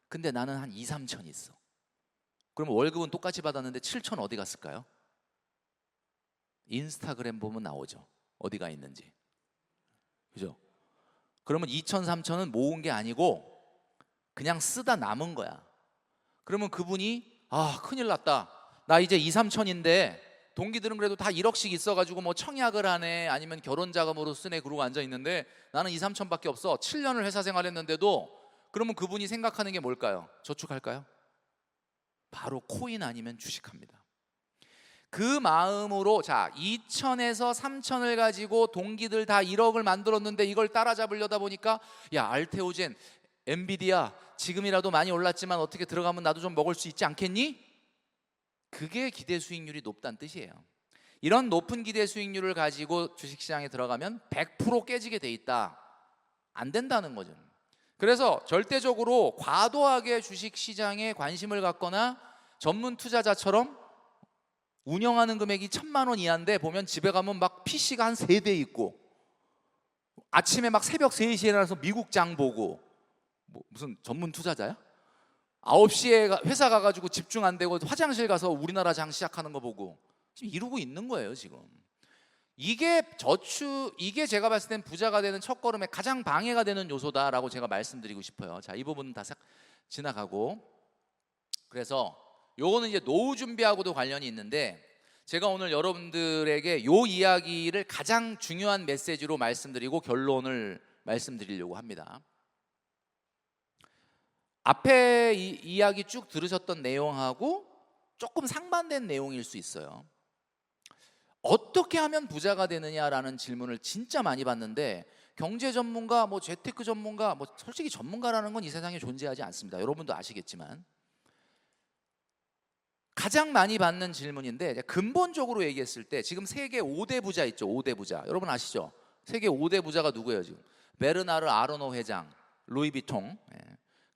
근데 나는 한 2, 3천 있어. 그러면 월급은 똑같이 받았는데 7천 어디 갔을까요? 인스타그램 보면 나오죠. 어디가 있는지. 그죠? 그러면 2천, 3천은 모은 게 아니고 그냥 쓰다 남은 거야. 그러면 그분이 큰일 났다. 나 이제 2, 3천인데 동기들은 그래도 다 1억씩 있어가지고 뭐 청약을 하네 아니면 결혼 자금으로 쓰네 그러고 앉아 있는데 나는 2, 3천밖에 없어. 7년을 회사 생활했는데도. 그러면 그분이 생각하는 게 뭘까요? 저축할까요? 바로 코인 아니면 주식합니다. 그 마음으로 2천에서 3천을 가지고 동기들 다 1억을 만들었는데 이걸 따라잡으려다 보니까 야 알테오젠, 엔비디아 지금이라도 많이 올랐지만 어떻게 들어가면 나도 좀 먹을 수 있지 않겠니? 그게 기대 수익률이 높다는 뜻이에요. 이런 높은 기대 수익률을 가지고 주식시장에 들어가면 100% 깨지게 돼 있다. 안 된다는 거죠. 그래서 절대적으로 과도하게 주식시장에 관심을 갖거나 전문 투자자처럼 운영하는 금액이 1,000만 원 이하인데 보면 집에 가면 막 PC가 한 3대 있고 아침에 막 새벽 3시에 일어나서 미국 장 보고 무슨 전문 투자자야? 9시에 회사 가가지고 집중 안 되고 화장실 가서 우리나라 장 시작하는 거 보고 지금 이러고 있는 거예요 지금. 이게 제가 봤을 땐 부자가 되는 첫걸음에 가장 방해가 되는 요소다라고 제가 말씀드리고 싶어요. 자, 이 부분은 다 지나가고, 그래서 요거는 이제 노후 준비하고도 관련이 있는데 제가 오늘 여러분들에게 요 이야기를 가장 중요한 메시지로 말씀드리고 결론을 말씀드리려고 합니다. 앞에 이야기 쭉 들으셨던 내용하고 조금 상반된 내용일 수 있어요. 어떻게 하면 부자가 되느냐라는 질문을 진짜 많이 받는데 경제 전문가, 재테크 전문가, 솔직히 전문가라는 건 이 세상에 존재하지 않습니다. 여러분도 아시겠지만 가장 많이 받는 질문인데 근본적으로 얘기했을 때 지금 세계 5대 부자 있죠. 5대 부자. 여러분 아시죠? 세계 5대 부자가 누구예요 지금? 베르나르 아르노 회장, 루이비통,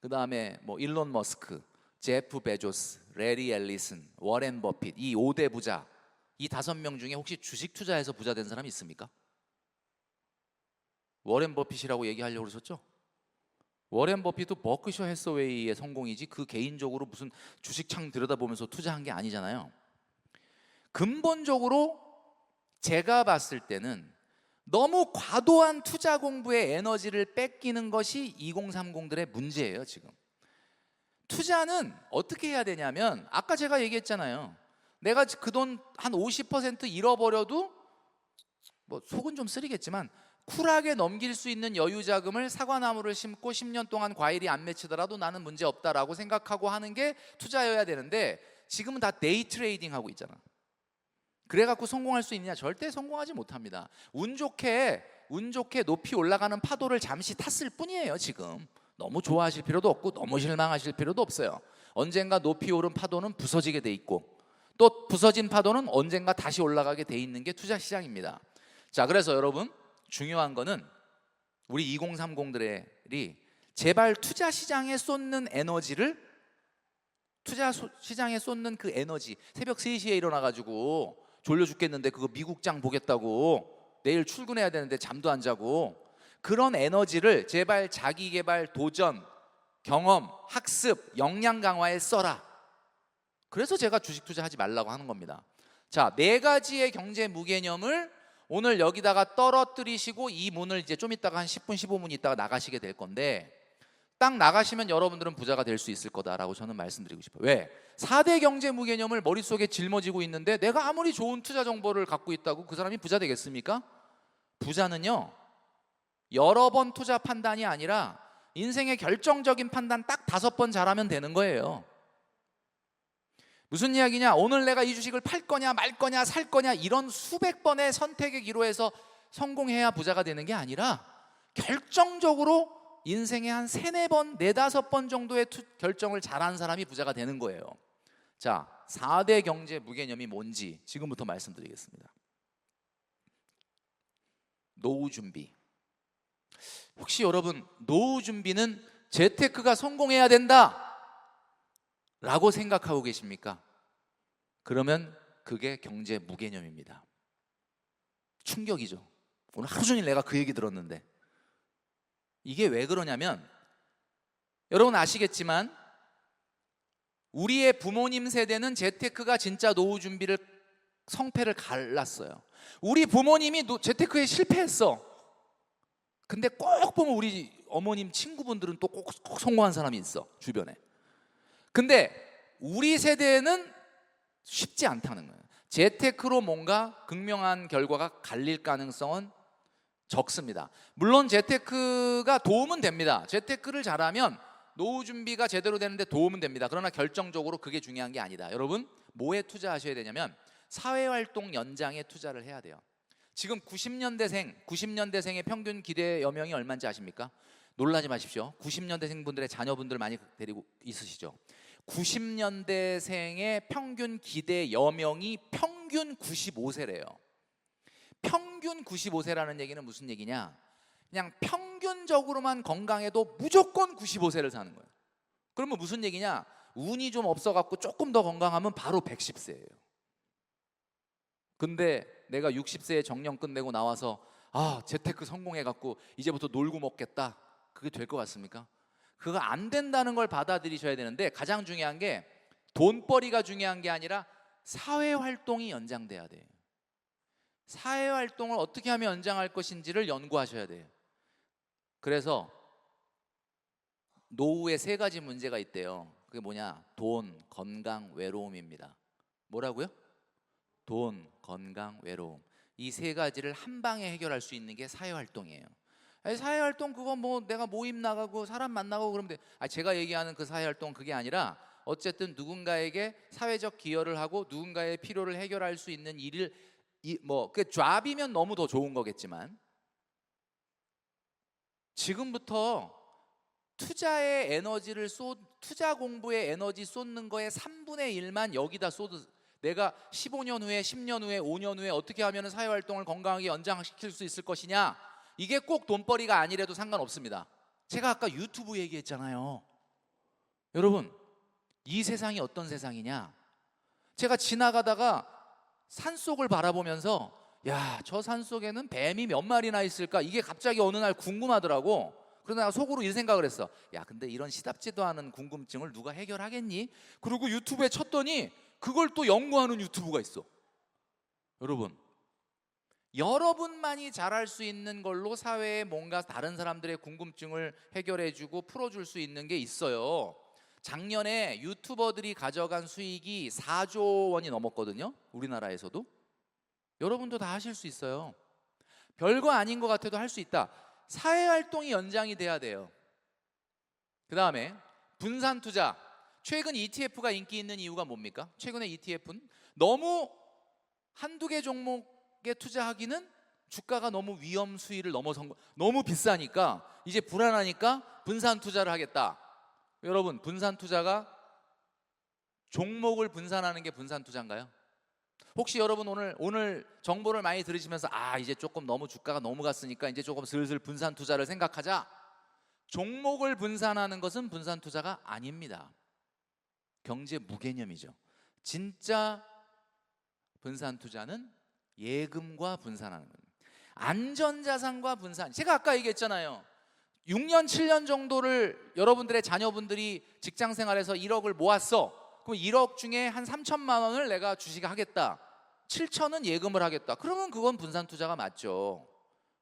그 다음에 일론 머스크, 제프 베조스, 레리 앨리슨, 워렌 버핏, 이 5대 부자, 이 5명 중에 혹시 주식 투자해서 부자 된 사람이 있습니까? 워렌 버핏이라고 얘기하려고 그러셨죠? 워렌 버핏도 버크셔 해서웨이의 성공이지 그 개인적으로 무슨 주식창 들여다보면서 투자한 게 아니잖아요. 근본적으로 제가 봤을 때는 너무 과도한 투자 공부에 에너지를 뺏기는 것이 2030들의 문제예요 지금. 투자는 어떻게 해야 되냐면 아까 제가 얘기했잖아요. 내가 그 돈 한 50% 잃어버려도 속은 좀 쓰리겠지만 쿨하게 넘길 수 있는 여유 자금을 사과나무를 심고 10년 동안 과일이 안 맺히더라도 나는 문제 없다라고 생각하고 하는 게 투자여야 되는데 지금은 다 데이 트레이딩 하고 있잖아. 그래갖고 성공할 수 있느냐? 절대 성공하지 못합니다. 운 좋게 높이 올라가는 파도를 잠시 탔을 뿐이에요 지금. 너무 좋아하실 필요도 없고 너무 실망하실 필요도 없어요. 언젠가 높이 오른 파도는 부서지게 돼 있고 또 부서진 파도는 언젠가 다시 올라가게 돼 있는 게 투자 시장입니다. 자, 그래서 여러분 중요한 거는 우리 2030들이 제발 투자 시장에 쏟는 에너지를 투자 시장에 쏟는 그 에너지 새벽 3시에 일어나가지고 졸려 죽겠는데 그거 미국 장 보겠다고 내일 출근해야 되는데 잠도 안 자고 그런 에너지를 제발 자기 개발, 도전, 경험, 학습, 역량 강화에 써라. 그래서 제가 주식 투자하지 말라고 하는 겁니다. 자, 4가지의 경제 무개념을 오늘 여기다가 떨어뜨리시고 이 문을 이제 좀 있다가 한 10분, 15분 있다가 나가시게 될 건데 딱 나가시면 여러분들은 부자가 될 수 있을 거다라고 저는 말씀드리고 싶어요. 왜? 4대 경제 무개념을 머릿속에 짊어지고 있는데 내가 아무리 좋은 투자 정보를 갖고 있다고 그 사람이 부자 되겠습니까? 부자는요 여러 번 투자 판단이 아니라 인생의 결정적인 판단 딱 5번 잘하면 되는 거예요. 무슨 이야기냐? 오늘 내가 이 주식을 팔 거냐 말 거냐 살 거냐 이런 수백 번의 선택의 기로에서 성공해야 부자가 되는 게 아니라 결정적으로 인생에 한 3-4번, 4-5번 정도의 결정을 잘한 사람이 부자가 되는 거예요. 자, 4대 경제 무개념이 뭔지 지금부터 말씀드리겠습니다. 노후 준비. 혹시 여러분 노후 준비는 재테크가 성공해야 된다 라고 생각하고 계십니까? 그러면 그게 경제 무개념입니다. 충격이죠. 오늘 하루 종일 내가 그 얘기 들었는데 이게 왜 그러냐면 여러분 아시겠지만 우리의 부모님 세대는 재테크가 진짜 노후 준비를 성패를 갈랐어요. 우리 부모님이 재테크에 실패했어. 근데 꼭 보면 우리 어머님 친구분들은 또 꼭 성공한 사람이 있어 주변에. 근데 우리 세대는 쉽지 않다는 거예요. 재테크로 뭔가 극명한 결과가 갈릴 가능성은 적습니다. 물론 재테크가 도움은 됩니다. 재테크를 잘하면 노후 준비가 제대로 되는데 도움은 됩니다. 그러나 결정적으로 그게 중요한 게 아니다. 여러분 뭐에 투자하셔야 되냐면 사회활동 연장에 투자를 해야 돼요. 지금 90년대생의 평균 기대 여명이 얼마인지 아십니까? 놀라지 마십시오. 90년대생 분들의 자녀분들 많이 데리고 있으시죠? 90년대생의 평균 기대 여명이 평균 95세래요. 평균 95세라는 얘기는 무슨 얘기냐? 그냥 평균적으로만 건강해도 무조건 95세를 사는 거예요. 그러면 무슨 얘기냐? 운이 좀 없어갖고 조금 더 건강하면 바로 110세예요. 근데 내가 60세에 정년 끝내고 나와서 재테크 성공해갖고 이제부터 놀고 먹겠다. 그게 될 것 같습니까? 그거 안 된다는 걸 받아들이셔야 되는데 가장 중요한 게 돈벌이가 중요한 게 아니라 사회활동이 연장돼야 돼요. 사회활동을 어떻게 하면 연장할 것인지를 연구하셔야 돼요. 그래서 노후에 3가지 문제가 있대요. 그게 뭐냐? 돈, 건강, 외로움입니다. 뭐라고요? 돈, 건강, 외로움. 이 3가지를 한 방에 해결할 수 있는 게 사회활동이에요. 사회활동 그거 뭐 내가 모임 나가고 사람 만나고 그러면 돼. 제가 얘기하는 그 사회활동 그게 아니라 어쨌든 누군가에게 사회적 기여를 하고 누군가의 필요를 해결할 수 있는 일을 그 잡이면 너무 더 좋은 거겠지만 지금부터 투자의 에너지를 투자 공부에 에너지 쏟는 거에 3분의 1만 여기다 쏟아. 내가 15년 후에 10년 후에 5년 후에 어떻게 하면 사회활동을 건강하게 연장시킬 수 있을 것이냐. 이게 꼭 돈벌이가 아니래도 상관없습니다. 제가 아까 유튜브 얘기했잖아요. 여러분 이 세상이 어떤 세상이냐. 제가 지나가다가 산속을 바라보면서 야, 저 산속에는 뱀이 몇 마리나 있을까? 이게 갑자기 어느 날 궁금하더라고. 그러다 내가 속으로 이 생각을 했어. 야, 근데 이런 시답지도 않은 궁금증을 누가 해결하겠니? 그리고 유튜브에 쳤더니 그걸 또 연구하는 유튜브가 있어. 여러분, 여러분만이 잘할 수 있는 걸로 사회에 뭔가 다른 사람들의 궁금증을 해결해주고 풀어줄 수 있는 게 있어요. 작년에 유튜버들이 가져간 수익이 4조 원이 넘었거든요. 우리나라에서도. 여러분도 다 하실 수 있어요. 별거 아닌 것 같아도 할 수 있다. 사회활동이 연장이 돼야 돼요. 그 다음에 분산투자. 최근 ETF가 인기 있는 이유가 뭡니까? 최근에 ETF는 너무 한두 개 종목에 투자하기는 주가가 너무 위험 수위를 넘어선 거, 너무 비싸니까 이제 불안하니까 분산투자를 하겠다. 여러분, 분산투자가 종목을 분산하는 게 분산투자인가요? 혹시 여러분 오늘 정보를 많이 들으시면서 이제 조금 너무 주가가 너무 갔으니까 이제 조금 슬슬 분산투자를 생각하자. 종목을 분산하는 것은 분산투자가 아닙니다. 경제 무개념이죠. 진짜 분산투자는 예금과 분산하는 겁니다. 안전자산과 분산. 제가 아까 얘기했잖아요. 6년 7년 정도를 여러분들의 자녀분들이 직장생활에서 1억을 모았어. 그럼 1억 중에 한 3천만 원을 내가 주식하겠다. 7천은 예금을 하겠다. 그러면 그건 분산투자가 맞죠.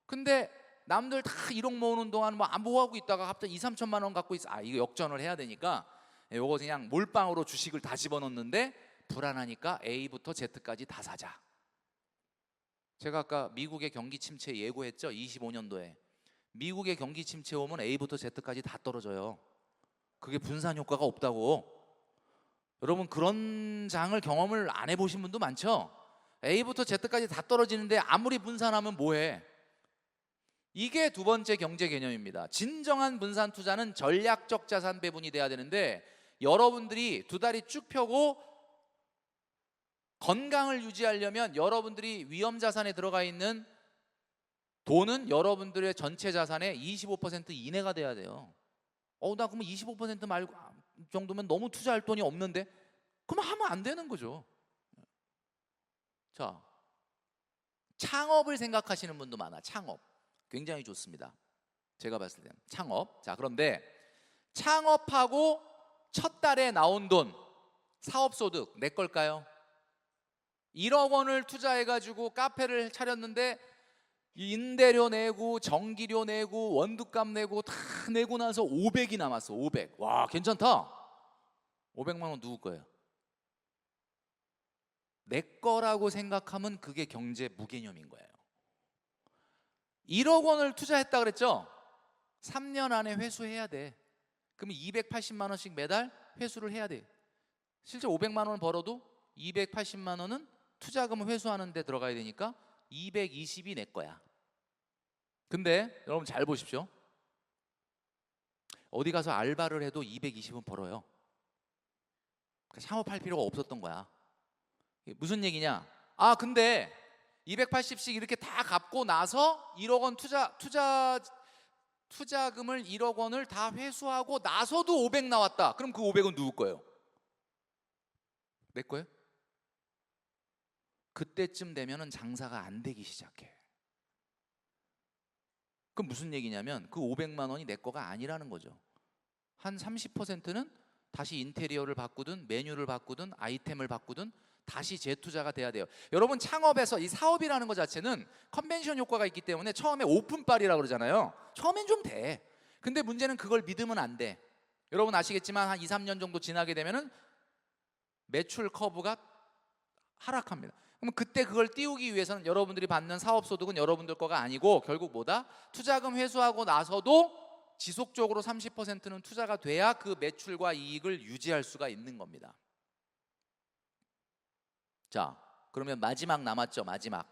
근데 남들 다 1억 모으는 동안 안 모으고 있다가 갑자기 2, 3천만 원 갖고 있어. 이거 역전을 해야 되니까 요거 그냥 몰빵으로 주식을 다 집어넣는데 불안하니까 A부터 Z까지 다 사자. 제가 아까 미국의 경기 침체 예고했죠. 25년도에. 미국의 경기 침체 오면 A부터 Z까지 다 떨어져요. 그게 분산 효과가 없다고. 여러분 그런 장을 경험을 안 해보신 분도 많죠. A부터 Z까지 다 떨어지는데 아무리 분산하면 뭐해. 이게 두 번째 경제 개념입니다. 진정한 분산 투자는 전략적 자산 배분이 돼야 되는데 여러분들이 두 다리 쭉 펴고 건강을 유지하려면 여러분들이 위험 자산에 들어가 있는 돈은 여러분들의 전체 자산의 25% 이내가 돼야 돼요. 나 그러면 25% 말고 정도면 너무 투자할 돈이 없는데, 그럼 하면 안 되는 거죠. 자, 창업을 생각하시는 분도 많아. 창업 굉장히 좋습니다. 제가 봤을 때는 창업. 자, 그런데 창업하고 첫 달에 나온 돈, 사업소득 내 걸까요? 1억 원을 투자해가지고 카페를 차렸는데 임대료 내고 전기료 내고 원두값 내고 다 내고 나서 500이 남았어. 500. 와, 괜찮다. 500만 원 누구 거예요? 내 거라고 생각하면 그게 경제 무개념인 거예요. 1억 원을 투자했다 그랬죠? 3년 안에 회수해야 돼. 그러면 280만 원씩 매달 회수를 해야 돼. 실제 500만 원 벌어도 280만 원은 투자금 회수하는 데 들어가야 되니까 220이 내 거야. 근데 여러분 잘 보십시오. 어디 가서 알바를 해도 220은 벌어요. 창업할 필요가 없었던 거야. 무슨 얘기냐? 근데 280씩 이렇게 다 갚고 나서 1억 원 투자금을 1억 원을 다 회수하고 나서도 500 나왔다. 그럼 그 500은 누구 거예요? 내 거예요? 그때쯤 되면은 장사가 안 되기 시작해. 그럼 무슨 얘기냐면 그 500만 원이 내 거가 아니라는 거죠. 한 30%는 다시 인테리어를 바꾸든 메뉴를 바꾸든 아이템을 바꾸든 다시 재투자가 돼야 돼요. 여러분, 창업에서 이 사업이라는 것 자체는 컨벤션 효과가 있기 때문에 처음에 오픈빨이라고 그러잖아요. 처음엔 좀 돼. 근데 문제는 그걸 믿으면 안 돼. 여러분 아시겠지만 한 2, 3년 정도 지나게 되면은 매출 커브가 하락합니다. 그럼 그때 그걸 띄우기 위해서는 여러분들이 받는 사업소득은 여러분들 거가 아니고 결국 뭐다? 투자금 회수하고 나서도 지속적으로 30%는 투자가 돼야 그 매출과 이익을 유지할 수가 있는 겁니다. 자, 그러면 마지막 남았죠. 마지막이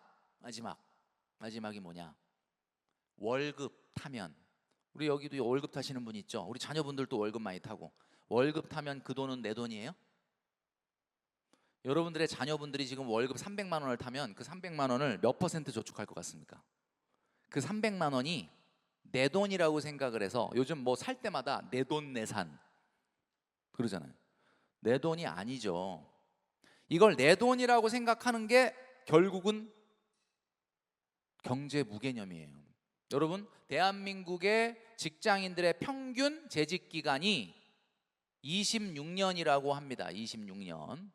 뭐냐? 월급 타면. 우리 여기도 월급 타시는 분 있죠? 우리 자녀분들도 월급 많이 타고. 월급 타면 그 돈은 내 돈이에요? 여러분들의 자녀분들이 지금 월급 300만 원을 타면 그 300만 원을 몇 퍼센트 저축할 것 같습니까? 그 300만 원이 내 돈이라고 생각을 해서 요즘 뭐 살 때마다 내 돈 내산 그러잖아요. 내 돈이 아니죠. 이걸 내 돈이라고 생각하는 게 결국은 경제 무개념이에요. 여러분, 대한민국의 직장인들의 평균 재직 기간이 26년이라고 합니다. 26년.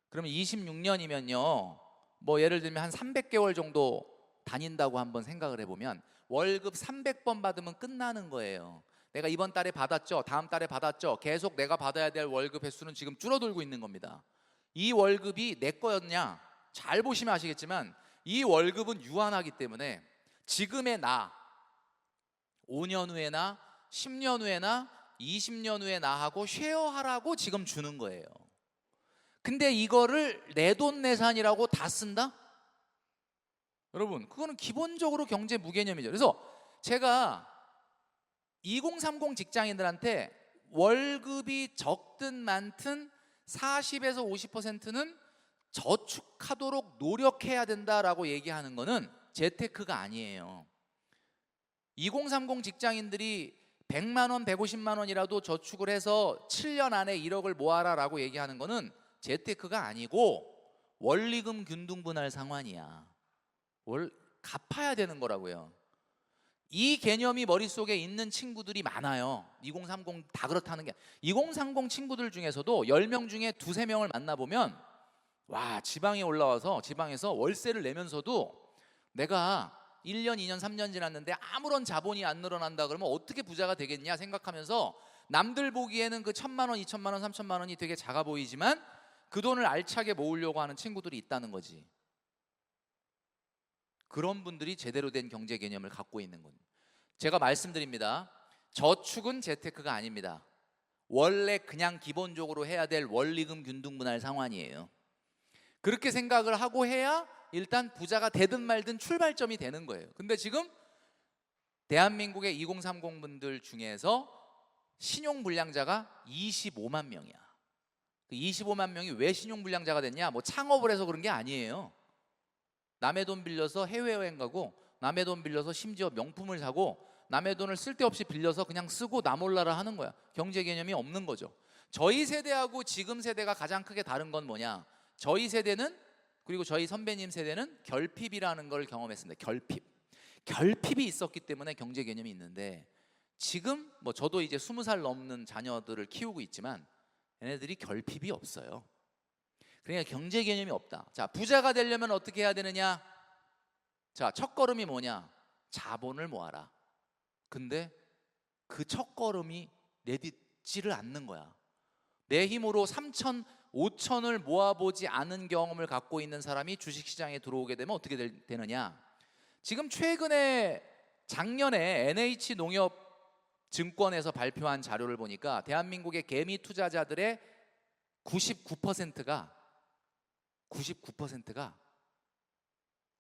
그러면 26년이면요, 뭐 예를 들면 한 300개월 정도 다닌다고 한번 생각을 해보면 월급 300번 받으면 끝나는 거예요. 내가 이번 달에 받았죠, 다음 달에 받았죠, 계속 내가 받아야 될 월급 횟수는 지금 줄어들고 있는 겁니다. 이 월급이 내 거였냐? 잘 보시면 아시겠지만 이 월급은 유한하기 때문에 지금의 나, 5년 후에 나, 10년 후에 나, 20년 후에 나하고 쉐어하라고 지금 주는 거예요. 근데 이거를 내돈내산이라고 다 쓴다? 여러분, 그거는 기본적으로 경제 무개념이죠. 그래서 제가 2030 직장인들한테 월급이 적든 많든 40에서 50%는 저축하도록 노력해야 된다라고 얘기하는 거는 재테크가 아니에요. 2030 직장인들이 100만 원, 150만 원이라도 저축을 해서 7년 안에 1억을 모아라라고 얘기하는 거는 재테크가 아니고 원리금 균등분할 상환이야. 갚아야 되는 거라고요. 이 개념이 머릿속에 있는 친구들이 많아요. 2030 다 그렇다는 게, 2030 친구들 중에서도 10명 중에 2, 3명을 만나보면 와, 지방에 올라와서 지방에서 월세를 내면서도 내가 1년, 2년, 3년 지났는데 아무런 자본이 안 늘어난다 그러면 어떻게 부자가 되겠냐 생각하면서 남들 보기에는 그 1,000만 원, 2,000만 원, 3,000만 원이 되게 작아 보이지만 그 돈을 알차게 모으려고 하는 친구들이 있다는 거지. 그런 분들이 제대로 된 경제 개념을 갖고 있는 건, 제가 말씀드립니다. 저축은 재테크가 아닙니다. 원래 그냥 기본적으로 해야 될 원리금 균등분할 상환이에요. 그렇게 생각을 하고 해야 일단 부자가 되든 말든 출발점이 되는 거예요. 근데 지금 대한민국의 2030 분들 중에서 신용불량자가 25만 명이야. 그 25만 명이 왜 신용불량자가 됐냐? 뭐 창업을 해서 그런 게 아니에요. 남의 돈 빌려서 해외여행 가고, 남의 돈 빌려서 심지어 명품을 사고, 남의 돈을 쓸데없이 빌려서 그냥 쓰고 나 몰라라 하는 거야. 경제 개념이 없는 거죠. 저희 세대하고 지금 세대가 가장 크게 다른 건 뭐냐? 저희 세대는, 그리고 저희 선배님 세대는 결핍이라는 걸 경험했습니다. 결핍이 있었기 때문에 경제 개념이 있는데, 지금 뭐 저도 이제 20살 넘는 자녀들을 키우고 있지만 얘네들이 결핍이 없어요. 그러니까 경제 개념이 없다. 자, 부자가 되려면 어떻게 해야 되느냐? 자, 첫걸음이 뭐냐? 자본을 모아라. 근데 그 첫걸음이 내딛지를 않는 거야. 내 힘으로 3천, 5천을 모아보지 않은 경험을 갖고 있는 사람이 주식시장에 들어오게 되면 어떻게 되느냐? 지금 최근에 작년에 NH농협증권에서 발표한 자료를 보니까 대한민국의 개미 투자자들의 99%가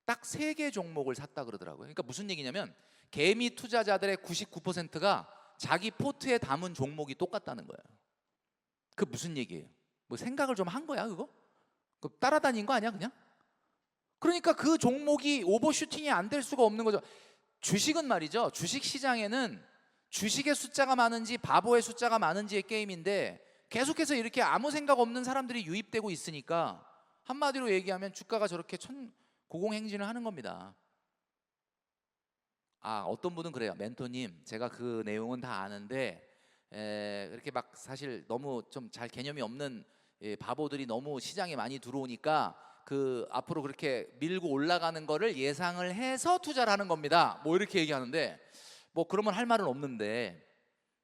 딱 3개 종목을 샀다 그러더라고요. 그러니까 무슨 얘기냐면 개미 투자자들의 99%가 자기 포트에 담은 종목이 똑같다는 거예요. 그 무슨 얘기예요? 뭐 생각을 좀 한 거야 그거? 그 따라다닌 거 아니야 그냥? 그러니까 그 종목이 오버슈팅이 안 될 수가 없는 거죠. 주식은 말이죠. 주식 시장에는 주식의 숫자가 많은지 바보의 숫자가 많은지의 게임인데, 계속해서 이렇게 아무 생각 없는 사람들이 유입되고 있으니까 한마디로 얘기하면 주가가 저렇게 고공행진을 하는 겁니다. 아, 어떤 분은 그래요. 멘토님, 제가 그 내용은 다 아는데 그렇게 막 사실 너무 좀 잘 개념이 없는 바보들이 너무 시장에 많이 들어오니까 그 앞으로 그렇게 밀고 올라가는 거를 예상을 해서 투자를 하는 겁니다. 뭐 이렇게 얘기하는데, 뭐 그러면 할 말은 없는데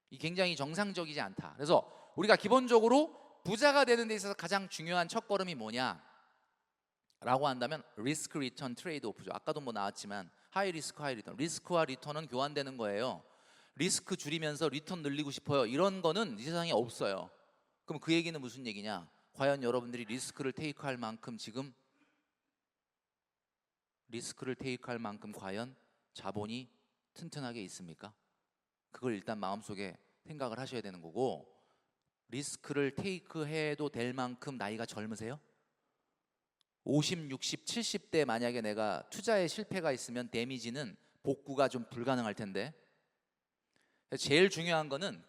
이 굉장히 정상적이지 않다. 그래서 우리가 기본적으로 부자가 되는 데 있어서 가장 중요한 첫걸음이 뭐냐 라고 한다면 리스크 리턴 트레이드 오프죠. 아까도 뭐 나왔지만 하이 리스크 하이 리턴, 리스크와 리턴은 교환되는 거예요. 리스크 줄이면서 리턴 늘리고 싶어요, 이런 거는 이 세상에 없어요. 그럼 그 얘기는 무슨 얘기냐? 과연 여러분들이 리스크를 테이크할 만큼 지금 리스크를 테이크할 만큼 과연 자본이 튼튼하게 있습니까? 그걸 일단 마음속에 생각을 하셔야 되는 거고, 리스크를 테이크해도 될 만큼 나이가 젊으세요? 50, 60, 70대 만약에 내가 투자에 실패가 있으면 데미지는 복구가 좀 불가능할 텐데, 제일 중요한 거는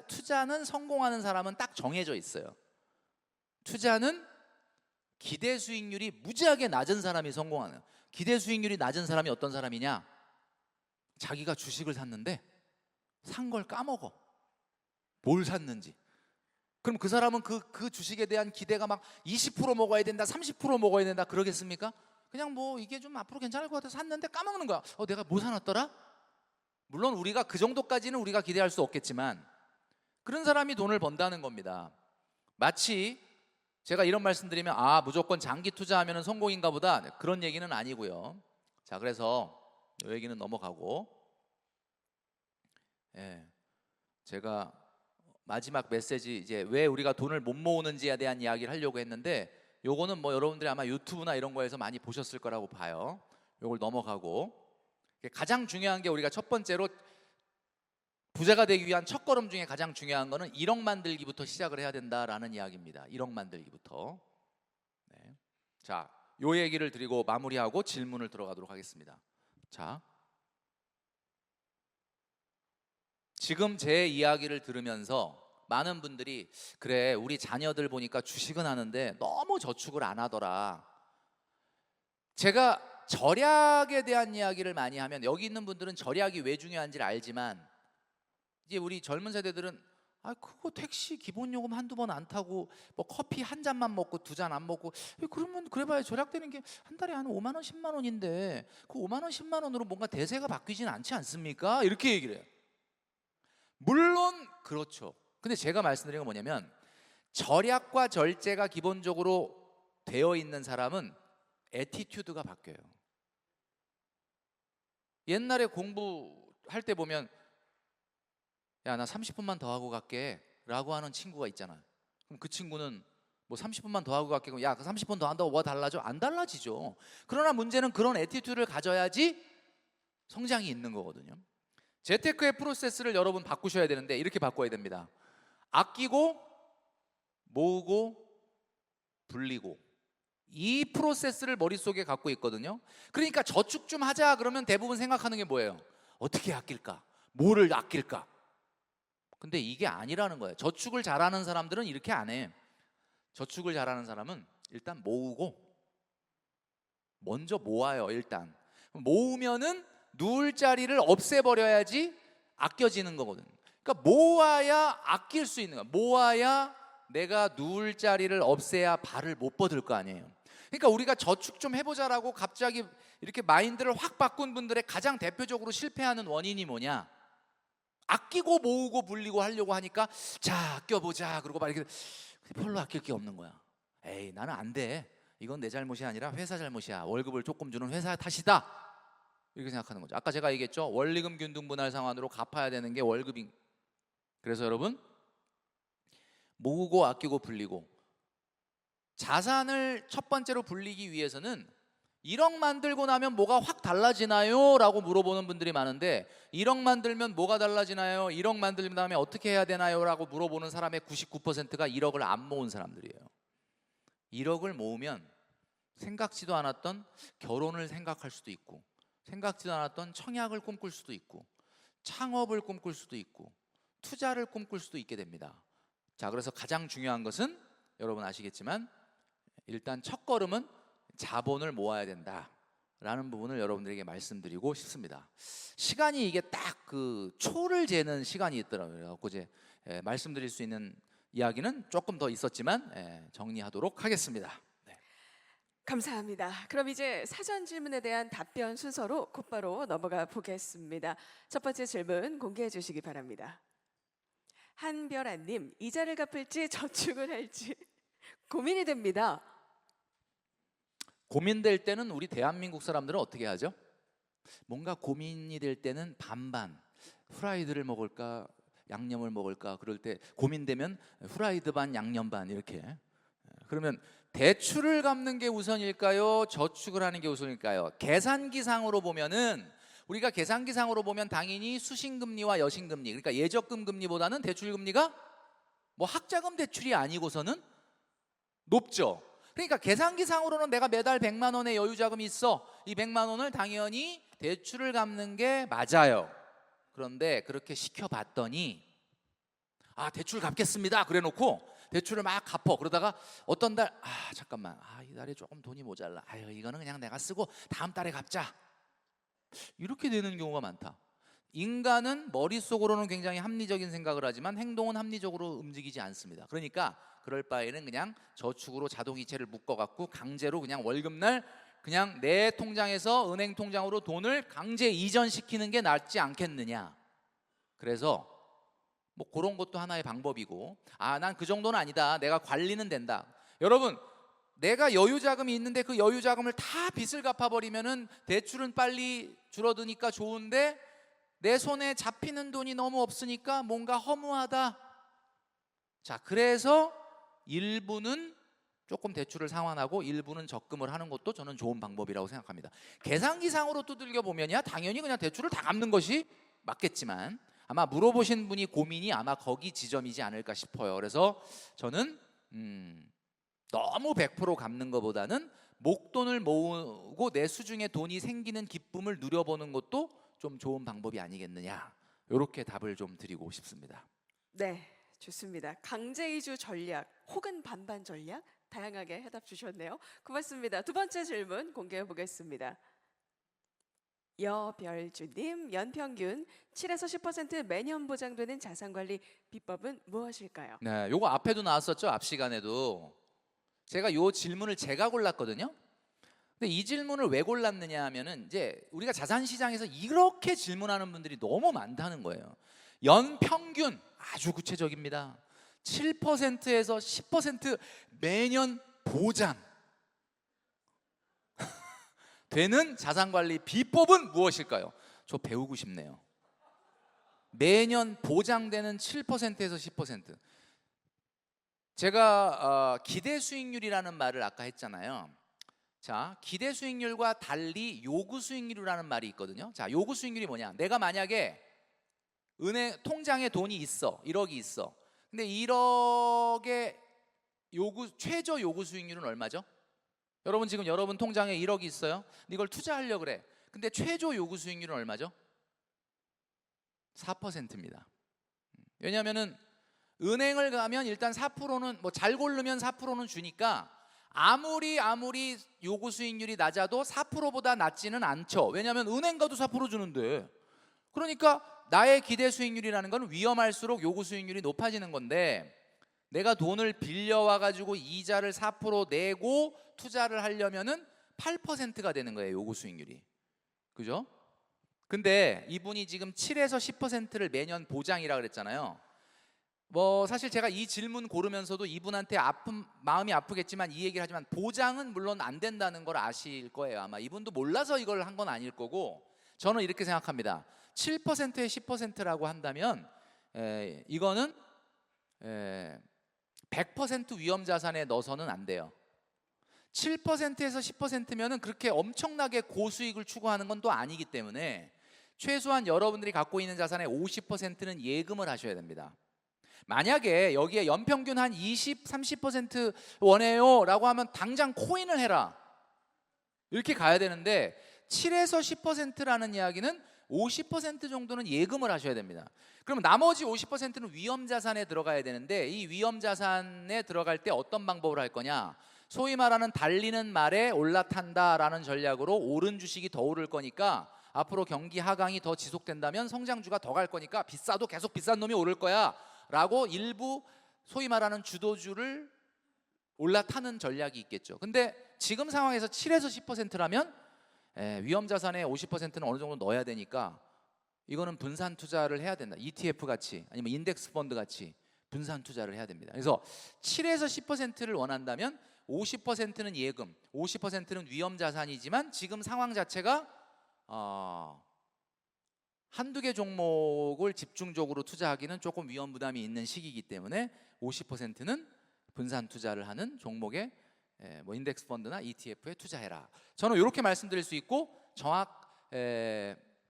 투자는 성공하는 사람은 딱 정해져 있어요. 투자는 기대 수익률이 무지하게 낮은 사람이 성공하는. 기대 수익률이 낮은 사람이 어떤 사람이냐? 자기가 주식을 샀는데 산 걸 까먹어. 뭘 샀는지. 그럼 그 사람은 그 주식에 대한 기대가 막 20% 먹어야 된다, 30% 먹어야 된다 그러겠습니까? 그냥 뭐 이게 좀 앞으로 괜찮을 것 같아서 샀는데 까먹는 거야. 내가 뭐 사놨더라? 물론 우리가 그 정도까지는 우리가 기대할 수 없겠지만 그런 사람이 돈을 번다는 겁니다. 마치 제가 이런 말씀드리면 무조건 장기 투자하면 성공인가 보다, 그런 얘기는 아니고요. 자, 그래서 이 얘기는 넘어가고, 제가 마지막 메시지, 이제 왜 우리가 돈을 못 모으는지에 대한 이야기를 하려고 했는데, 요거는 뭐 여러분들이 아마 유튜브나 이런 거에서 많이 보셨을 거라고 봐요. 요걸 넘어가고, 가장 중요한 게 우리가 첫 번째로 부자가 되기 위한 첫걸음 중에 가장 중요한 거는 1억 만들기부터 시작을 해야 된다라는 이야기입니다. 1억 만들기부터. 네. 자, 요 얘기를 드리고 마무리하고 질문을 들어가도록 하겠습니다. 자, 지금 제 이야기를 들으면서 많은 분들이 그래, 우리 자녀들 보니까 주식은 하는데 너무 저축을 안 하더라. 제가 절약에 대한 이야기를 많이 하면 여기 있는 분들은 절약이 왜 중요한지를 알지만, 이제 우리 젊은 세대들은 그거 택시 기본 요금 한두 번 안 타고 뭐 커피 한 잔만 먹고 2잔 안 먹고, 그러면 그래봐야 절약되는 게 한 달에 한 5만 원 10만 원인데 그 5만 원 10만 원으로 뭔가 대세가 바뀌진 않지 않습니까? 이렇게 얘기를 해요. 물론 그렇죠. 근데 제가 말씀드린 건 뭐냐면, 절약과 절제가 기본적으로 되어 있는 사람은 애티튜드가 바뀌어요. 옛날에 공부할 때 보면 야, 나 30분만 더 하고 갈게 라고 하는 친구가 있잖아요. 그럼 그 친구는 뭐 30분만 더 하고 갈게, 그럼 야, 그 30분 더 한다고 뭐 달라져? 안 달라지죠. 그러나 문제는 그런 애티튜드를 가져야지 성장이 있는 거거든요. 재테크의 프로세스를 여러분 바꾸셔야 되는데 이렇게 바꿔야 됩니다. 아끼고 모으고 불리고 이 프로세스를 머릿속에 갖고 있거든요. 그러니까 저축 좀 하자 그러면 대부분 생각하는 게 뭐예요? 어떻게 아낄까? 뭐를 아낄까? 근데 이게 아니라는 거예요. 저축을 잘하는 사람들은 이렇게 안 해. 저축을 잘하는 사람은 일단 모으고 먼저 모아요. 일단 모으면은 누울 자리를 없애버려야지 아껴지는 거거든. 그러니까 모아야 아낄 수 있는 거야. 모아야 내가 누울 자리를 없애야 발을 못 뻗을 거 아니에요. 그러니까 우리가 저축 좀 해보자라고 갑자기 이렇게 마인드를 확 바꾼 분들의 가장 대표적으로 실패하는 원인이 뭐냐? 아끼고 모으고 불리고 하려고 하니까 자 아껴보자 그러고 막 이렇게 별로 아낄 게 없는 거야. 에이 나는 안 돼. 이건 내 잘못이 아니라 회사 잘못이야. 월급을 조금 주는 회사 탓이다. 이렇게 생각하는 거죠. 아까 제가 얘기했죠. 원리금 균등 분할 상환으로 갚아야 되는 게 월급인. 그래서 여러분 모으고 아끼고 불리고 자산을 첫 번째로 불리기 위해서는 1억 만들고 나면 뭐가 확 달라지나요? 라고 물어보는 분들이 많은데 1억 만들면 뭐가 달라지나요? 1억 만든 다음에 어떻게 해야 되나요? 라고 물어보는 사람의 99%가 1억을 안 모은 사람들이에요. 1억을 모으면 생각지도 않았던 결혼을 생각할 수도 있고 생각지도 않았던 청약을 꿈꿀 수도 있고 창업을 꿈꿀 수도 있고 투자를 꿈꿀 수도 있게 됩니다. 자, 그래서 가장 중요한 것은 여러분 아시겠지만 일단 첫 걸음은 자본을 모아야 된다라는 부분을 여러분들에게 말씀드리고 싶습니다. 시간이 이게 딱 그 초를 재는 시간이 있더라고요. 그래서 이제 말씀드릴 수 있는 이야기는 조금 더 있었지만 정리하도록 하겠습니다. 네. 감사합니다. 그럼 이제 사전 질문에 대한 답변 순서로 곧바로 넘어가 보겠습니다. 첫 번째 질문 공개해 주시기 바랍니다. 한별아님, 이자를 갚을지 저축을 할지 고민이 됩니다. 고민될 때는 우리 대한민국 사람들은 어떻게 하죠? 뭔가 고민이 될 때는 반반. 후라이드를 먹을까 양념을 먹을까 그럴 때 고민되면 후라이드 반 양념 반 이렇게. 그러면 대출을 갚는 게 우선일까요? 저축을 하는 게 우선일까요? 계산기상으로 보면은 우리가 계산기상으로 보면 당연히 수신금리와 여신금리 그러니까 예적금 금리보다는 대출금리가 뭐 학자금 대출이 아니고서는 높죠. 그러니까 계산기상으로는 내가 매달 100만 원의 여유자금이 있어. 이 100만 원을 당연히 대출을 갚는 게 맞아요. 그런데 그렇게 시켜봤더니 아 대출 갚겠습니다 그래 놓고 대출을 막 갚어. 그러다가 어떤 달 잠깐만 이 달에 조금 돈이 모자라. 이거는 그냥 내가 쓰고 다음 달에 갚자. 이렇게 되는 경우가 많다. 인간은 머릿속으로는 굉장히 합리적인 생각을 하지만 행동은 합리적으로 움직이지 않습니다. 그러니까 그럴 바에는 그냥 저축으로 자동이체를 묶어갖고 강제로 그냥 월급날 그냥 내 통장에서 은행 통장으로 돈을 강제 이전시키는 게 낫지 않겠느냐. 그래서 뭐 그런 것도 하나의 방법이고 난 그 정도는 아니다. 내가 관리는 된다. 여러분 내가 여유자금이 있는데 그 여유자금을 다 빚을 갚아버리면은 대출은 빨리 줄어드니까 좋은데 내 손에 잡히는 돈이 너무 없으니까 뭔가 허무하다. 자, 그래서 일부는 조금 대출을 상환하고 일부는 적금을 하는 것도 저는 좋은 방법이라고 생각합니다. 계산기상으로 두들겨 보면야 당연히 그냥 대출을 다 갚는 것이 맞겠지만 아마 물어보신 분이 고민이 아마 거기 지점이지 않을까 싶어요. 그래서 저는 너무 100% 갚는 것보다는 목돈을 모으고 내 수중에 돈이 생기는 기쁨을 누려보는 것도 좀 좋은 방법이 아니겠느냐. 이렇게 답을 좀 드리고 싶습니다. 네, 좋습니다. 강제이주 전략 혹은 반반 전략 다양하게 해답 주셨네요. 고맙습니다. 두 번째 질문 공개해 보겠습니다. 여별주님, 연평균 7에서 10% 매년 보장되는 자산관리 비법은 무엇일까요? 네, 요거 앞에도 나왔었죠. 앞 시간에도 제가 요 질문을 제가 골랐거든요. 근데 이 질문을 왜 골랐느냐 하면은 이제 우리가 자산 시장에서 이렇게 질문하는 분들이 너무 많다는 거예요. 연평균 아주 구체적입니다. 7%에서 10% 매년 보장 되는 자산관리 비법은 무엇일까요? 저 배우고 싶네요. 매년 보장되는 7%에서 10%. 제가 기대 수익률이라는 말을 아까 했잖아요. 자, 기대 수익률과 달리 요구 수익률이라는 말이 있거든요. 자, 요구 수익률이 뭐냐? 내가 만약에 은행 통장에 돈이 있어. 1억이 있어. 근데 1억에 최저 요구 수익률은 얼마죠? 여러분 지금 여러분 통장에 1억이 있어요. 이걸 투자하려고 그래. 근데 최저 요구 수익률은 얼마죠? 4%입니다. 왜냐하면은 은행을 가면 일단 4%는 뭐 잘 고르면 4%는 주니까 아무리 요구 수익률이 낮아도 4%보다 낮지는 않죠. 왜냐하면 은행 가도 4% 주는데. 그러니까 나의 기대 수익률이라는 건 위험할수록 요구 수익률이 높아지는 건데, 내가 돈을 빌려와 가지고 이자를 4% 내고 투자를 하려면은 8%가 되는 거예요, 요구 수익률이. 그죠? 근데 이분이 지금 7에서 10%를 매년 보장이라 그랬잖아요. 뭐 사실 제가 이 질문 고르면서도 이분한테 마음이 아프겠지만 이 얘기를 하지만 보장은 물론 안 된다는 걸 아실 거예요. 아마 이분도 몰라서 이걸 한 건 아닐 거고, 저는 이렇게 생각합니다. 7%에 10%라고 한다면 이거는 100% 위험 자산에 넣어서는 안 돼요. 7%에서 10%면은 그렇게 엄청나게 고수익을 추구하는 건 또 아니기 때문에 최소한 여러분들이 갖고 있는 자산의 50%는 예금을 하셔야 됩니다. 만약에 여기에 연평균 한 20, 30% 원해요 라고 하면 당장 코인을 해라 이렇게 가야 되는데, 7에서 10%라는 이야기는 50% 정도는 예금을 하셔야 됩니다. 그러면 나머지 50%는 위험자산에 들어가야 되는데, 이 위험자산에 들어갈 때 어떤 방법을 할 거냐, 소위 말하는 달리는 말에 올라탄다라는 전략으로 오른 주식이 더 오를 거니까 앞으로 경기 하강이 더 지속된다면 성장주가 더 갈 거니까 비싸도 계속 비싼 놈이 오를 거야 라고 일부 소위 말하는 주도주를 올라타는 전략이 있겠죠. 근데 지금 상황에서 7에서 10%라면 위험자산의 50%는 어느 정도 넣어야 되니까 이거는 분산 투자를 해야 된다. ETF 같이 아니면 인덱스 펀드 같이 분산 투자를 해야 됩니다. 그래서 7에서 10%를 원한다면 50%는 예금, 50%는 위험자산이지만 지금 상황 자체가 한두 개 종목을 집중적으로 투자하기는 조금 위험 부담이 있는 시기이기 때문에 50%는 분산 투자를 하는 종목에 뭐 인덱스 펀드나 ETF에 투자해라. 저는 이렇게 말씀드릴 수 있고,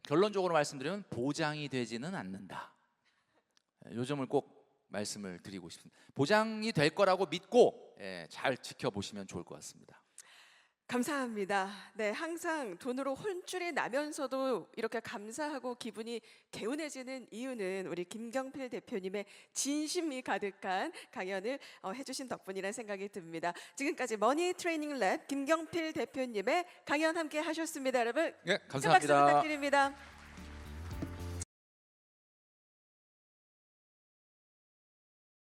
결론적으로 말씀드리면 보장이 되지는 않는다. 요 점을 꼭 말씀을 드리고 싶습니다. 보장이 될 거라고 믿고 잘 지켜보시면 좋을 것 같습니다. 감사합니다. 네, 항상 돈으로 혼쭐이 나면서도 이렇게 감사하고 기분이 개운해지는 이유는 우리 김경필 대표님의 진심이 가득한 강연을 해주신 덕분이라는 생각이 듭니다. 지금까지 머니 트레이닝 랩 김경필 대표님의 강연 함께 하셨습니다. 여러분, 네, 큰 박수 감사합니다. 부탁드립니다.